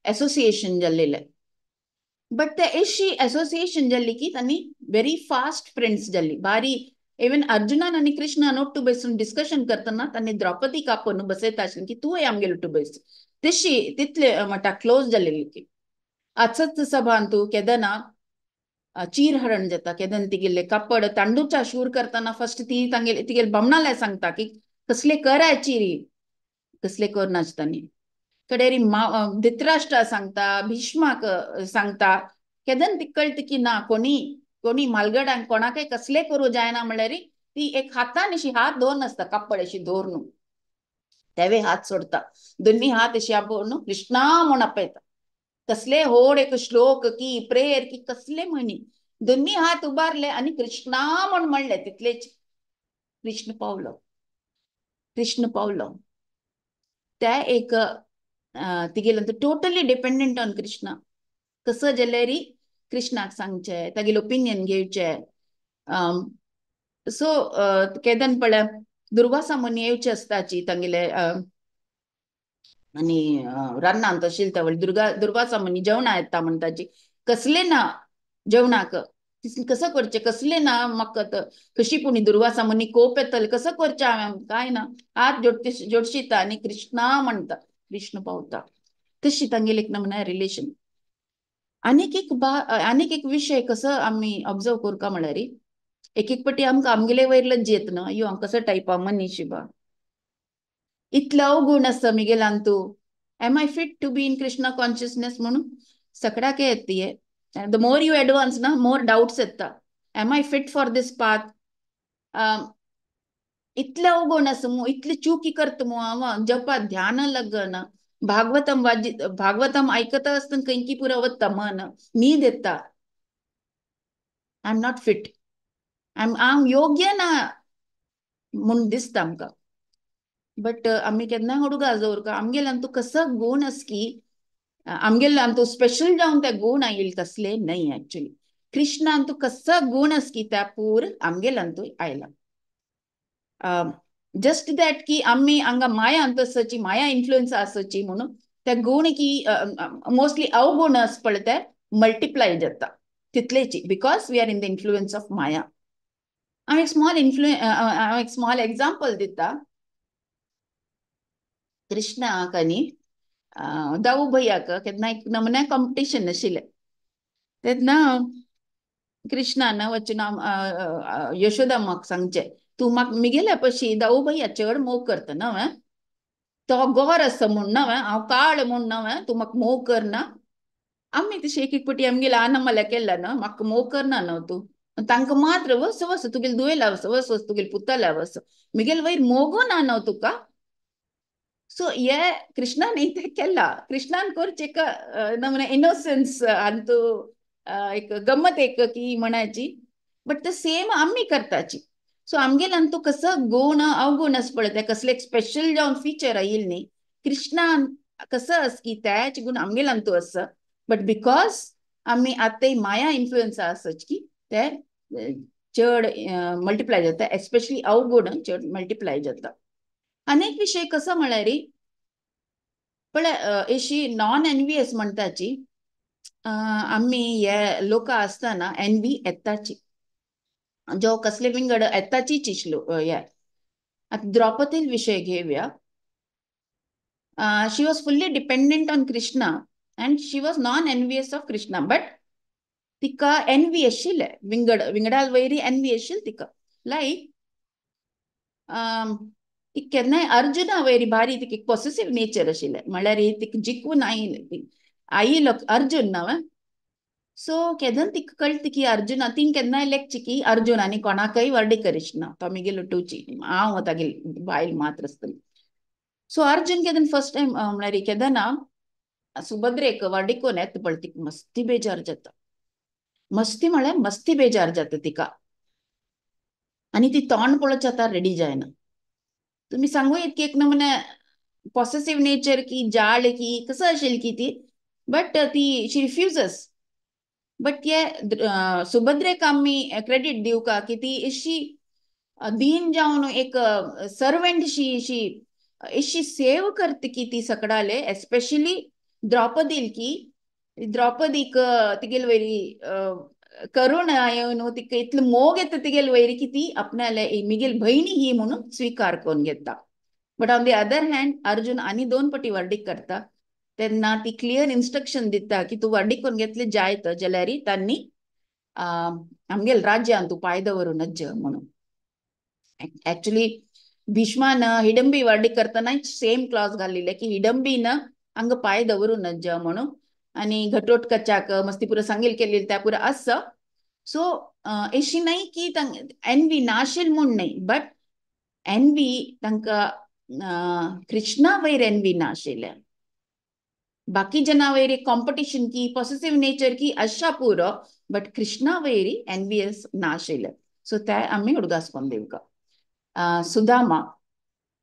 एसोसिएशन जाल्लेले बट ते एशी एसोसिएशन जाल्ली की तांणी व्हेरी फास्ट फ्रेंड्स जाल्ली बारी इवन अर्जुनान आनी कृष्णान ओट्टू बसून डिस्कशन करतना तांणी द्रौपदी कापून बसयता आशिल्ली की तूं आमगेलो ओट्टू बस तशी तितले म्हणटा क्लोज जाल्लेली की आचच सभांतू केदना चीरहरण जाता केदन तिगेले कापड तांदूचा शूर करताना फर्स्ट ती तांगेले तिगेले बामणाले सांगता की कसले करायची री कसले कर नाचतानी कडेरी धृतराष्ट्रा सांगता भीष्माक सांगता केदन ती कळत की ना कोणी कोणी मालगडांक कोणाकय कसले करू जायना म्हळ्यार ती एक हातान अशी हात दोन आसता कापड अशी दवरून तेवे हात सोडता दोन्ही हात अशी आपण कृष्णा म्हण आपयता कसले होड एक श्लोक की प्रेयर की कसले म्हणी दोन्ही हात उबारले आणि कृष्णा म्हण म्हणले तितलेच कृष्ण पावलो त्या एक तिगेलं टोटली डिपेंडंट ऑन कृष्णा कसं जाल्यार कृष्णाक सांगचे तागेले ओपिनियन घेवचे सो केदन पळय दुर्वासा मुनी येवचे आसताची तांगेले आणि रान्नांत आशिल्ली त्या दुर्वासा मुनी जेवणा येता म्हणटाची कसले ना जेवणाक कसं करचे कसले ना म्हाका कशी पुणी दुर्वासा मुनी कोप येतले कसं करचे हांवें काय ना हात जोडशीता आनी कृष्णा म्हणटा कृष्ण पावता तशी तांगेले एक नमुना रिलेशन आनीक एक विषय कसो आमी ऑब्जर्व करता म्हळ्यार एक पटी आमकां आमगेले वयरलो जेत ना यो हांव कसो टायपा मनीस बा इतलो गुण आसा मिगेलांतू am I fit to be in Krishna consciousness म्हणून सगळ्याक येते द मोर यू एडवांस ना मोर डाउट्स येता am I fit for this path इतले गुण आसा मू इतले चुकी करता मू हांव जपा ध्यान लगना भागवतम ऐकता आसतना कंकी पुरा वता मन न्हीद येता आय एम नॉट फिट हांव योग्य ना म्हूण दिसता आमकां बट आमी केन्ना हुडगा दवरका आमगेल्यान तूं कसो गुण आस की आमगेल्यान तूं स्पेशल जावन ते गुण आयिल्ले तसले न्हय एक्चुअली कृष्णान तूं कसो गुण आस की त्या पूर आमगेल्यान तूं आयला जस्ट दॅट की आम्ही हांगा माया अंतसची माया इन्फ्लुएन्स आसची म्हणून त्या गुण की मोस्टली अवगुण आस पळय ते मल्टिप्लाय जाता तितलेची because we are in the influence of maya. हांव एक स्मॉल एग्जाम्पल दिता. कृष्णाक आनी दाऊ भैयाक केन्ना एक नमने कॉम्पिटिशन आशिल्लें. तेन्ना कृष्णान वचून यशोदामाक सांगचें, तूं म्हाका मिगेल्या पशी दाऊ भैया चड मोग करता न्हय, तो गोर आसा म्हूण न्हय, हांव काळ म्हूण न्हय, तूं म्हाका मोग करना. आमी तशी एक एक पटी आमगेल्या आनमाल्या केला न्हय, म्हाका मोग करना न्हय तूं. तांकां मात्र वस वस तुगेले दुयेला वस वस तुगेले पुतला वस, मिगेल वयर मोगू ना न्हय तुका. सो हे कृष्णान इथे केला. कृष्णान करचे एक नमने इनोसेन्स अंतू एक गंमत एक की म्हणायची, बट द सेम आम्ही करताची. सो आमगेल्यान तू कसं गुण अवगुण आस पळय ते कसले एक स्पेशल जावन फीचर येईल न्ही, कृष्णान कसं आस की त्याच गुण आमगेल्यान तू आस, बट बिकॉज आम्ही आता माया इन्फ्लुएन्स आसच की ते चड मल्टिप्लाय जाता, एस्पेशली अवगुण चड मल्टिप्लाय जाता. अनेक विषय कसं म्हळ्यार पण अशी नॉन एनव्हीएस म्हणटाची आम्ही हे लोक असताना एनव्ही येताची जो कसले विंगड येताची चिशलो हे. आता द्रौपदी विषय घेऊया. She was fully dependent on Krishna and she was non envious of Krishna, but तिका एनव्ही आशिल्ले विंगडाल वयरी एनव्ही आशिल्ले तिका. लायक केन्नाय अर्जुना वयरी भारी तिका एक पॉसेसिव्ह नेचर आशिल्ले, म्हळ्यार तिका जिखून आयिल्लो अर्जुन न्हय. सो केदन तिका कळटा की अर्जुना तीन केन्नाय लेखची की अर्जुनानी कोणाकय वर्डी करिश्ना, तो मिगेलो टूची हांव तागेली बायल मात्र आसतली. सो अर्जुन केदन फर्स्ट टाइम म्हळ्यार केदना सुभद्रेक वर्डी कोन येता पळय तिका मस्ती बेजार जाता. मस्ती म्हळ्यार मस्ती बेजार जाता तिका, आनी ती तोंड पळोवच जाता रेडी जायना. तुम्ही सांगू येत की एक नमुने पॉसेसिव्ह नेचर की जाळ की कसं असेल की ती, बट ती शी रिफ्युजस. बट ये सुभद्रेक आम्ही क्रेडिट दिव का की ती इशी दीन जावन एक सर्वेंट शी इशी सेव करते की ती सगळाले, एस्पेशली द्रौपदी की द्रौपदीक तिगेल वयरी करुण येवन तिका इतलो मोग येता तिगेल वयरी की ती आपणाले मिगेल बहिणी ही म्हणून स्वीकार करून घेता. But on the other hand Arjun आनी दोन पटी वर्डीक करता. तेन्ना ती क्लियर इन्स्ट्रक्शन दिता की तू वर्डीक करून घेतले जायत जाल्यार तांणी आमगेल राज्यान तू पाय दवरूनच म्हणून. एक्चुअली भीष्मान हिडंबी वर्डीक करतना सेम क्लॉज घालिल्ले की हिडंबीन हांग पाय दवरूनच म्हणून, आणि घटोटकचाक मस्ती पुरा सांगेल केलेली त्या पुरा आस. सो अशी नाही की एनव्ही नाशेल म्हूण नाही, बट एनव्ही तांकां कृष्णा वयर एनव्ही नाशिल्ले. बाकी जना वयरी कॉम्पिटिशन की पॉसेसिव्ह नेचर की अशा पुरो, बट कृष्णा वयरी एनव्हीएस नाशिल्ले. सो ते आम्ही उडगासकोन दिवका. सुदामा.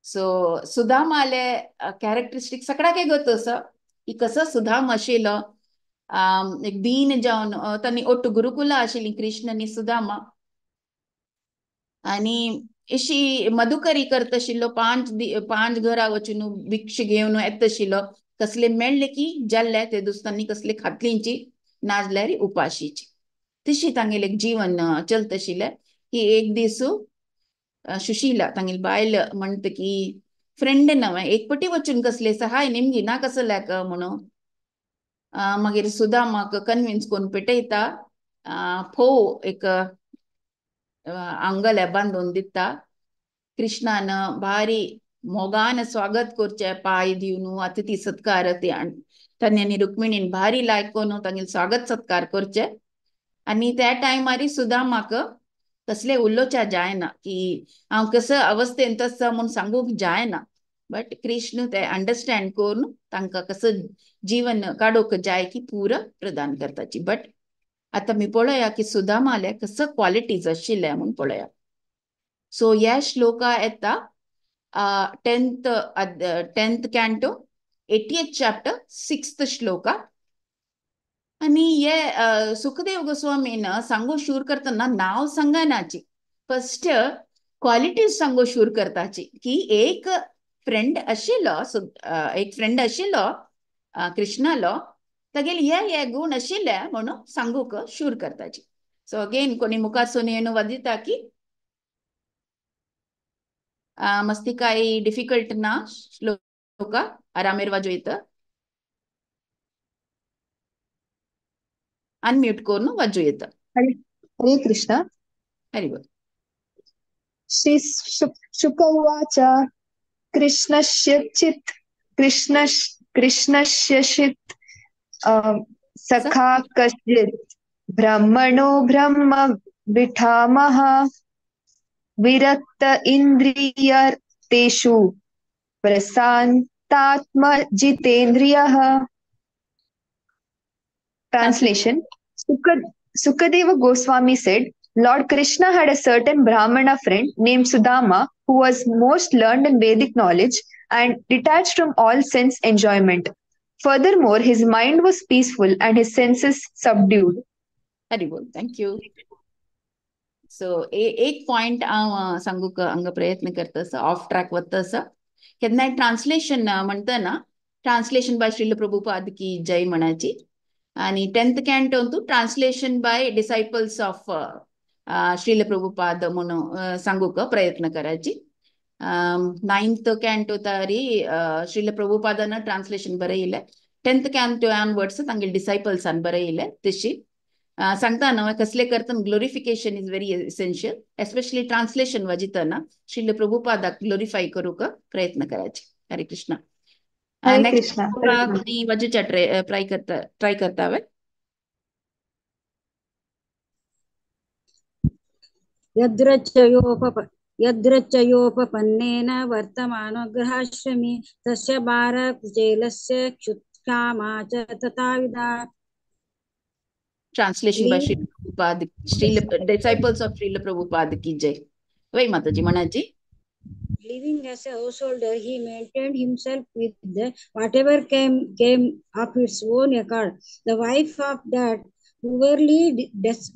सो सुदामाले कॅरेक्टरिस्टिक सगळ्याक गोतस की कसं सुदाम आशिल्लो. एक दीन जावन तांणी ओट्ट गुरुकुला आशिल्ली कृष्ण आनी सुदामा, आनी अशी मधुकरी करता आशिल्लो. पांच घरा वचून भिक्ष घेवन येता आशिल्लो. कसले मेळ्ळे की जाल्ले ते दुस्तांनी कसले खातलींची नाजाल्यार उपाशीची. तशी तांगेले एक जीवन चलत आशिल्ले की एक दीस सुशीला तांगेली बायल म्हणटा की फ्रेंड न्हय एक पटी वचून कसले सहाय निमगी ना कसल्याक म्हणून. मागीर सुदामाक कन्विन्स करून पेटयता. फोव एक आंगल्या बांदून दिता. कृष्णान भारी मोगान स्वागत करचे पाय दिवन अतिथी सत्कार तांणी रुक्मिणीन भारी लायकोन तांगेले स्वागत सत्कार करचे. आनी त्या टायमार सुदामाक कसले उल्लोचा जायना की हांव कसं अवस्थेन तसा म्हूण सांगूंक जायना, बट कृष्ण ते अंडरस्टँड करून तांकां कसं जीवन काडूंक जाय की पुरा प्रदान करताची. बट आता मी पळया की सुदामाले कसं क्वालिटीज आशिल्ले म्हूण पळया. सो ह्या श्लोका येता 10th कॅन्टो 80th chapter 6th shloka. आणि हे सुखदेव गोस्वामीन सांगू शूर करतना नाव सांगनाची. फर्स्ट क्वालिटीज सांगो शूर करताची की एक फ्रेंड आशिल्लो कृष्णालो तागेले हे गुण आशिल्ले म्हणून सांगूक शूर करताची. सो अगेन कोणी मुखार सोनी येऊन वादिता की मस्ती काही डिफिकल्ट ना श्लोका आरामेर वाजोयता अनम्यूट करून वाजू येतं. हरे कृष्ण. हरि बोल. श्री शुक उवाच कृष्णस्यचित् सखा कश्चित् ब्रह्मणो ब्रह्म विठामः विरक्त इन्द्रियर्तेषु प्रशान्तात्म जितेन्द्रियः. Translation. Sukadeva Goswami said, Lord Krishna had a certain Brahmana friend named Sudama who was most learned in Vedic knowledge and detached from all sense enjoyment. Furthermore, his mind was peaceful and his senses subdued. Haribol, thank you. So, एक point सांगूक हांगा प्रयत्न करता of track वता केन्नाय translation म्हणटा ना translation by Srila Prabhupada की जय म्हणाची आणि 10th canto translation by disciples of Srila Prabhupada म्हणून सांगूक प्रयत्न करायची. 9th कॅन्टो तारी श्रील प्रभुपादान ट्रान्सलेशन बरयले 10th कॅन्टो ऑनवर्ड्स तांगे डिसायपल्सान बरयले तशी सांगता ना कसले करता glorification is very essential especially translation वाजितना श्रील प्रभुपादाक ग्लोरिफाय करूक प्रयत्न करायचे. हरे कृष्ण. नेक्स्ट वाजूच्या ट्राय करता वे यद्रचयोपपन्नेन वर्तमानो गृहाश्रमी तस्य बारकुचेलस्य क्षुत्कामा च तथाविधा. Translation by Srila Prabhupada Srila disciples of Srila Prabhupada की जय. वही माताजी म्हणाजी. Living as a householder, he maintained himself with whatever came of its own accord. The wife of that poorly dressed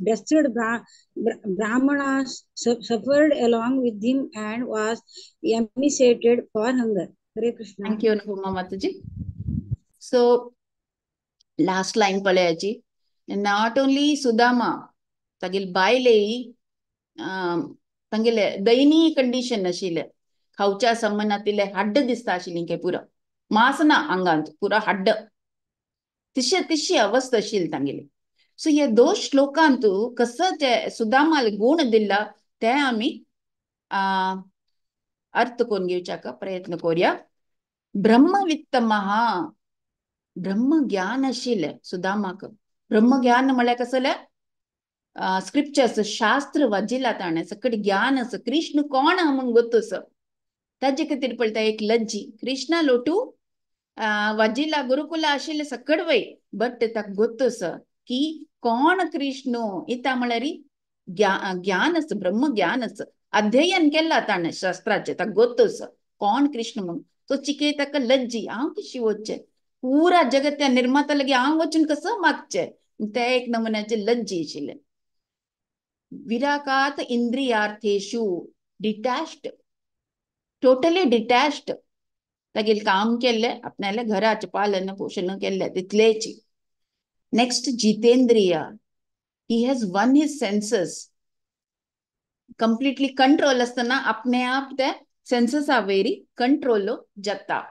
Brahmanas suffered along with him and was emaciated for hunger. Hare Krishna. Thank you, Anupama Mataji. So, last line palayaji. Not only Sudama, tagil baile तंगेले दयनीय condition आशिल्ले खावच्या संबंधातले हड्ड दिसता आशिल्ली के पुरा मास ना आंगांत पुरा हड्ड तिशी अवस्था आशिल्ली तांगेली. सो हे 2 श्लोकांत कसं ते सुदामाल गुण दिला ते आम्ही अर्थ करून घेवच्याक प्रयत्न करूया. ब्रह्मवित्त महा ब्रह्म ज्ञान आशिल्ले सुदामाक. ब्रह्म ज्ञान म्हळ्यार कसले स्क्रिप्चर्स शास्त्र वाजिला ताणे सकट ज्ञान आस कृष्ण कोण म्हणून गोतस ताजे खातीर पळता एक लज्जी कृष्णा लोटू वाजिला गुरुकुला आशिल्ले सकट वय बट ताका गोतस की कोण कृष्ण इता म्हळ्यार ज्ञान आस ब्रह्म ज्ञान आस अध्ययन केला ताणे शास्त्राचे ताका गोतस कोण कृष्ण म्हणून. तो चिके ताका लज्जी हांव कशी वचचें पुरा जगत्या निर्माता लगे हांव वचून कसं मागचें ते एक नमुन्याचे लज्जी आशिल्ले. विराकात इंद्रियार्थेषु डिटॅच्ड टोटली डिटॅच्ड तागेले काम केले आपणाले घराचे पालन पोषण केले तितलेची. नेक्स्ट जितेंद्रिय he has won his senses completely control असताना आपणे आप ते सेन्सेस वेरी कंट्रोल जाता.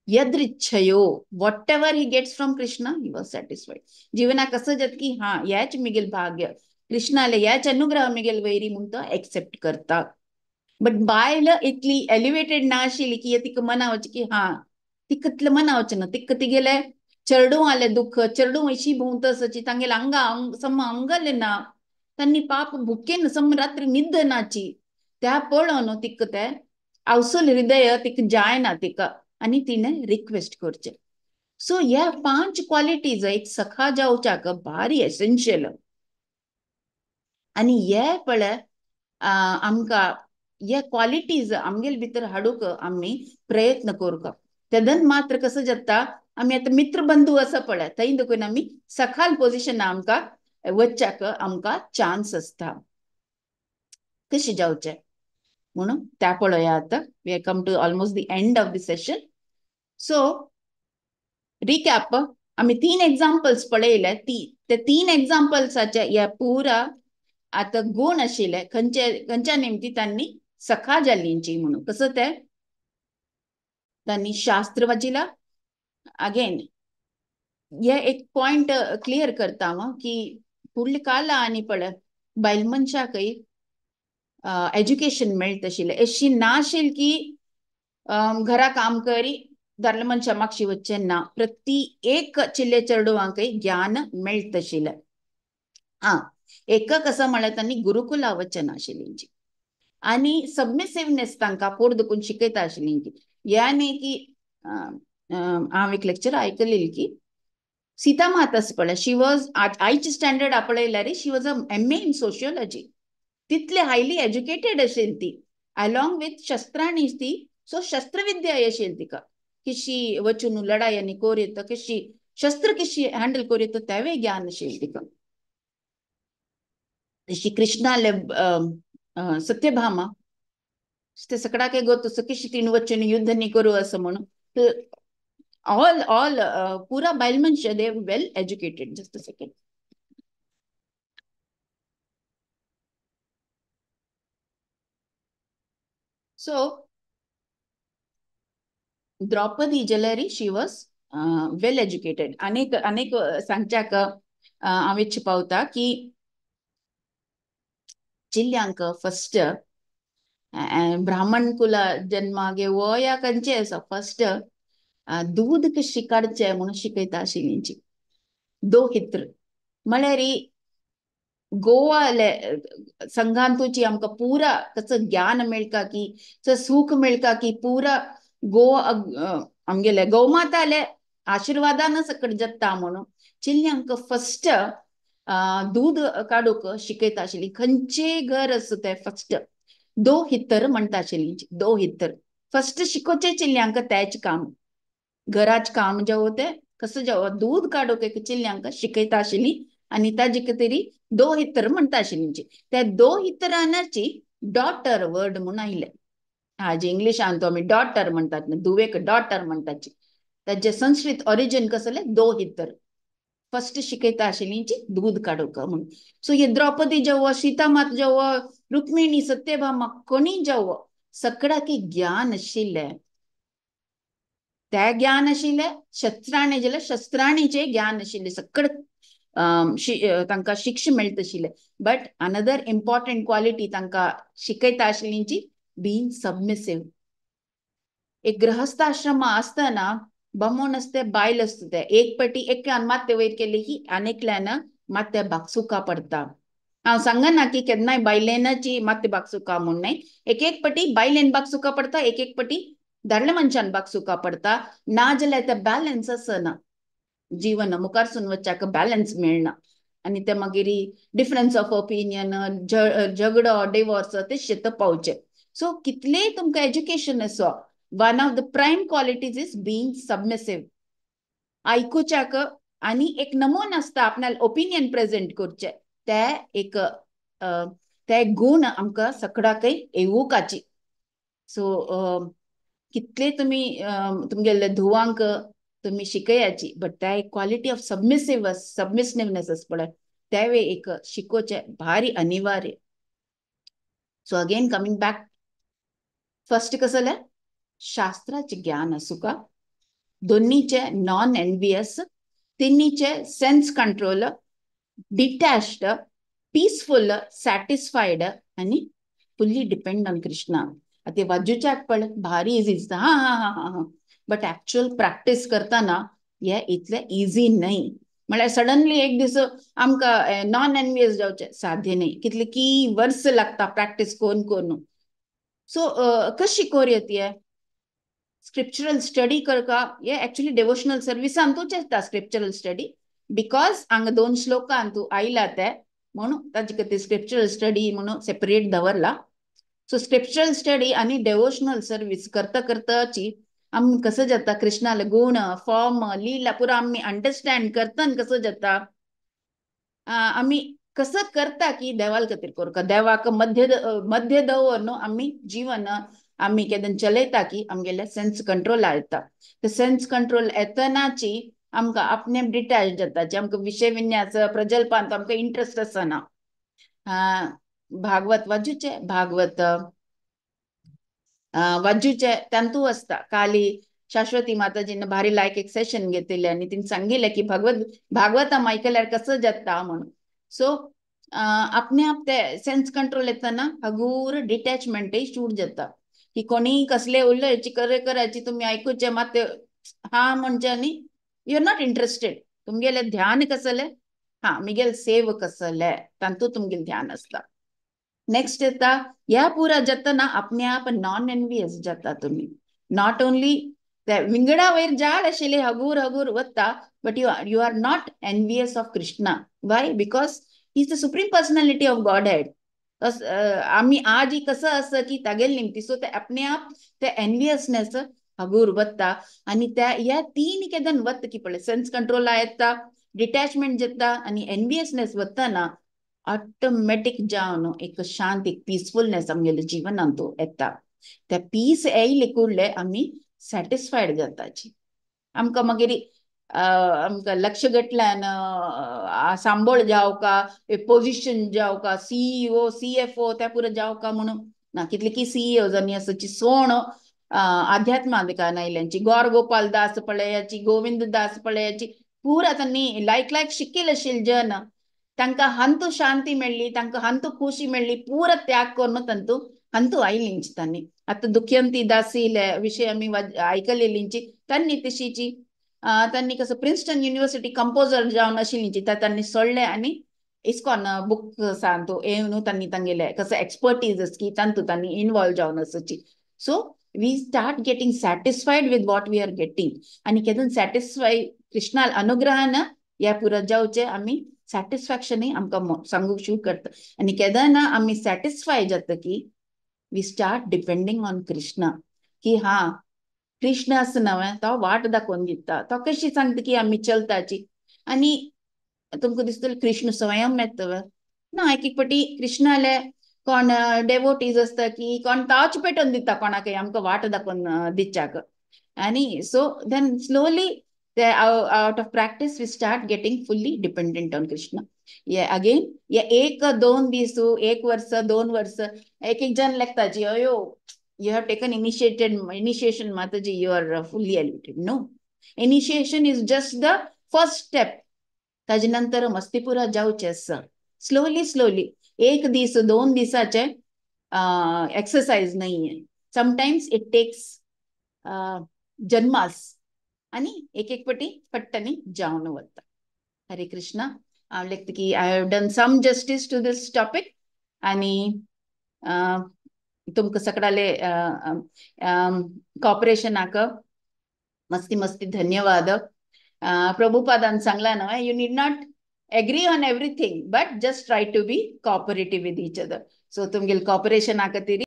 यद्रिच्छयो whatever he gets from Krishna he was satisfied. जीवनाक कसं जात की हा याच मिगेल भाग्य कृष्णाले याच अनुग्रह मिगेल वैरी म्हणून तो एक्सेप्ट करता. बट बायल इतली एलिवेटेड ना आशिल्ली की तिक मनावचे की हा तिकतलं मनावचे ना तिक तिगेले चरडू आले दुःख चरडू ऐशी भोंवतसची तांगेले अंगा सम अंगले ना तांनी पाप भुकेन सम रात्री निद्द नाची त्या पळोन तिक ते अवसल हृदय तिक जायना तिका आणि तिने रिक्वेस्ट करचे. सो ह्या 5 क्वालिटीज एक सखा जावच्याक भारी एसेन्शियल आणि हे पळय आमकां हे क्वालिटीज आमगेल भितर हाडूक आम्ही प्रयत्न करूक. तेदन मात्र कसं जाता आम्ही आता मित्र बंधू असं पळय थंय देखून आम्ही सखाल पोझिशन आमकां वचच्याक आमकां चान्स असता. कशें जावचें म्हणून त्या पळोवया आतां. We have come to almost the end of the session. So recap, आमी 3 एग्जाम्पल्स पळयले. ते 3 एग्जाम्पल्साचे हे पुरा आतां गुण आशिल्ले खंयच्या निमती तांणी सखा जाल्लींची म्हणून. कसं ते तांणी शास्त्र वाचिला. अगेन हे एक पॉइंट क्लियर करता हांव की फुडले काळा आनी पळय बायल मनशाकय एज्युकेशन मेळत आशिल्लें. अशी नाशिल्ली की घरा काम करी दादले मनशां मागशी वचचें ना. प्रति एक चिल्ले चेडवांकय ज्ञान मेळत आशिल्लें. एक कसं म्हळ्यार तांणी गुरुकुला वचचें नाशिल्लींची आनी सबमिसिवनेस तांकां पोट दुखून शिकयता आशिल्लीं. ह्या न्ही की हांव एक लेक्चर आयकलेली की सीता मात आसा पळय, शी वॉज आयच्या स्टँडर्ड आपळयल्यार she was a MA in sociology. तितले हायली एज्युकेटेड आशिल्ली ती, अलॉंग विथ शस्त्रांनी ती. सो शस्त्रविद्या आशिल्ली तिका, कशी वचून लढाई आनी कोर येता, कशी शस्त्र कशी हँडल कोर येता तेवूय ज्ञान आशिल्लें तिका. तशी कृष्णाले सत्यभामा ते सगळ्याक गोतू कशी तीन वचून युद्ध न्ही करू असं म्हणून. all pura bail mansha, they are well educated. Just a second. So Draupadi Jalari, she was well educated. अनेक सांगच्याक हांवें चिपावता की चिल्ल्यांक फर्स्ट ब्राह्मण कुला जन्मागे वया खंयचे आसा फर्स्ट दूध कशी काडचें म्हणून शिकयता आशिल्लींची. दोहित्र म्हळ्यार गोवा संघांतूची आमकां पुरा कसं ज्ञान मेळटा की सूख मेळटा की पुरा गोवा आमगेले गौमाताले आशिर्वादान सकट जगता म्हणून चिल्ल्यांक फर्स्ट दूध काडूक शिकयता आशिल्ली. खंयचे घर आसा ते फर्स्ट दोहितर म्हणटा आशिल्ली. दोहितर फर्स्ट शिकोवचें चिल्ल्यांक तेच काम, घराच काम जेवो ते कसं जेवो दूध काडूक एक चिल्ल्यांक शिकयता आशिल्ली आनी ताजे तरी दोहितर म्हणटा आशिल्लींची. त्या दोहितरानाची डॉटर वर्ड म्हणून आयले. हाजे इंग्लिशान तो आमी डॉटर म्हणटात, धुवेक डॉटर म्हणटाची. ताजे संस्कृत ऑरिजिन कसलें दोहितर. फर्स्ट शिकयता आशिल्लींची दूध काडूक म्हणून. सो हे द्रौपदी जेवो, सीता मात जेवो, रुक्मिणी, सत्यभामा कोणी जेवो सगळ्याक ज्ञान आशिल्लें. ते ज्ञान आशिल्लें. शस्त्रांनी जाल्यार शस्त्रांनीचे ज्ञान आशिल्लें. सकड तांकां शिक्षा मेळत आशिल्लें. बट अनदर इम्पॉर्टंट क्वालिटी तांकां शिकयता आशिल्लींची बीइंग सबमिसिव. एक गृहस्थ आश्रम आसतना बमोन आसते बायल आसता ते एक पाटी एकान माते वयर केली की आनेकल्यान माते बागसुका पडटा. हांव सांगना की केन्नाय बायलेनाची माते बागसुका म्हूण न्हय. एक पाटी बायलेन बागसुका पडटा, एक पाटी दादल्या मनशान बागसुका पडटा. ना जाल्यार ते बॅलन्स आसना. जीवन मुखारसून वच्चाक बॅलन्स मेळना आनी ते मागीर डिफरन्स ऑफ ओपिनियन, झगडो, डिवोर्स तशें पावचे. सो कितलेय तुमकां एज्युकेशन आसो, one of the prime qualities is being submissive. आयकुच्याक आनी एक नमून आसता आपणाल ओपिनियन प्रेजेंट करचे. ते गुण आमकां सगळ्याकय येवूकाची. सो कितले तुमी तुमगेले धुवांक तुमी शिकयाची, बट त्या एक क्वालिटी ऑफ सबमिसिवनेस आसा पळय त्यावे एक शिकोवचे भारी अनिवार्य. So again coming back, first कसं जाल्यार शास्त्राचे ज्ञान आसुका, दोन्हीचे नॉन एनवियस, तिन्हीचे sense control, detached, peaceful, satisfied आनी फुल्ली डिपेंड ऑन कृष्णा. ते वाजूच्याक पळय भारी इजी दिसता. हा बट ऍक्च्युअल प्रॅक्टिस करतना हे इतले इजी न्हय. म्हळ्यार सडनली एक दीस आमकां नॉन एनवियस जावचे साध्य न्हय. कितले की वर्स लागता प्रॅक्टिस करून. सो कशी कोरयत हे स्क्रिप्चरल स्टडी करका. हे ऍक्च्युअली डिवोशनल सर्विसांतूच येता स्क्रिप्चरल स्टडी. बिकॉज हांगा 2 श्लोकांतू आयला ते म्हणून ताजे खातीर स्क्रिप्चरल स्टडी म्हणून सेपरेट दवरला. सो स्क्रिप्चरल स्टडी आनी डिवोशनल सर्विस करताची आमी कसं जाता कृष्णाले गुण, फॉर्म, लीला पुरा आमी अंडरस्टँड करतना कसं जाता आमी कसं करता की देवाल खातीर करता देवाक मध्य दवरून आमी जीवन आमी केदन चलयता की आमगेले सेन्स कंट्रोल येता ते सेन्स कंट्रोल येतनाची आमकां आपणे डिटॅच जाताची आमकां विशय विन्यास प्रजल्पांत आमकां इंट्रस्ट आसना भागवत वाजूचे भागवत वाजूचे तांतू असता काली शाश्वती माताजीनं भारी लायक एक सेशन घेतले आणि तिने सांगितले की भागवत आयकल्यार कसं जाता म्हणून सो आपणे आप ते सेन्स कंट्रोल येतना हगूर डिटॅचमेंटय शूट जाता की कोणी कसले उलयची करायची तुम्ही ऐकूचे मात हा म्हणजे आणि यू आर नॉट इंटरेस्टेड तुमगेले ध्यान कसले मिगेल सेव कसले तांतू तुमगेल ध्यान असता नेक्स्ट येता या पुरा जातना आपणे आप नॉन एनवियस जाता तुम्ही नॉट ओनली विंगडा वयर जाड आशिल्ले हगूर हगूर वता but you are not envious of Krishna why because he is the supreme personality of Godhead आम्ही आज ही कसं असं की तागेल निमती सो ते आपणे आप ते एनवियसनेस हगूर वता आणि त्या ह्या तीन केदन वत की पळय सेन्स कंट्रोल येता डिटॅचमेंट जाता आणि एनवियसनेस वतना ऑटोमॅटिक जावन एक शांत एक पीसफुलनेस आमगेल्या जिवनांत येता त्या पीस येयले कुडले आमी सॅटिस्फायड जाताची आमकां मागीर आमकां लक्ष गटल्यान सांबळ जावका पोजिशन जावका सीईओ सीएफओ त्या पुरो जावका म्हणून ना कितले की सीईओ जानी असची सोण आध्यात्मिकान आयल्यांची गौर गोपाल दास पळयाची गोविंद दास पळयाची पुरा तांणी लायक शिकेल आशिल्ले जन तांकां हंतू शांती मेळ्ळी तांकां हंतू खुशी मेळ्ळी पुरा त्याग करून तंतू हंतू आयलींची तांणी आतां दुख्यंती दासी विशय आमी आयकलेलींची तांणी तशीची तांणी कसं प्रिन्स्टन युनिव्हर्सिटी कंपोजर जावन आशिल्लींची तांणी सोडले आनी इस्कॉन बुक सांतू येवन तांणी तांगेले कसं एक्सपर्टीज की तांतू तांणी इन्वॉल्व जावन आसची so we start getting satisfied with what we are getting आनी केदन सॅटिस्फाय कृष्णा अनुग्रहान ह्या पुरा जावचे आमी सॅटिस्फॅक्शनय आमकां सांगूक शू करता आनी केदन आमी सॅटिस्फाय जाता की we start depending on Krishna की कृष्ण असं नव्हे तो वाट दाखोवन दिता तो कशी सांगता की आमी चलताची आनी तुमकां दिसतलें कृष्ण स्वयं येतव ना एक पाटी कृष्णाले कोण डेवोटीज असता की कोण टॉर्च पेटोवन दिता कोणाकय आमकां वाट दाखोवन दिच्याक आनी so then slowly out of practice we start getting fully dependent on Krishna. Again, एक दोन दीस एक वर्ष दोन वर्ष एक जन लगता जी अयो you have taken initiation Mataji, you are fully elevated. No, initiation is just the first step. ताजेनंतर मस्तीपुरा जावचे आसा स्लोली एक दीस दोन दिसाचे एक्सरसाइज नाहीये समटाइम्स इट टेक्स जन्मास आणि एक पटी पट्टनी जावन वता हरे कृष्णा हांव लेखता की I have done some justice to this topic आणि तुमकां सगळ्याले कॉपरेशनाक मस्ती धन्यवाद प्रभुपादान सांगला न्हय you need not agree on everything but just try to be cooperative with each other so तुमगेल कॉपरेशना खातीर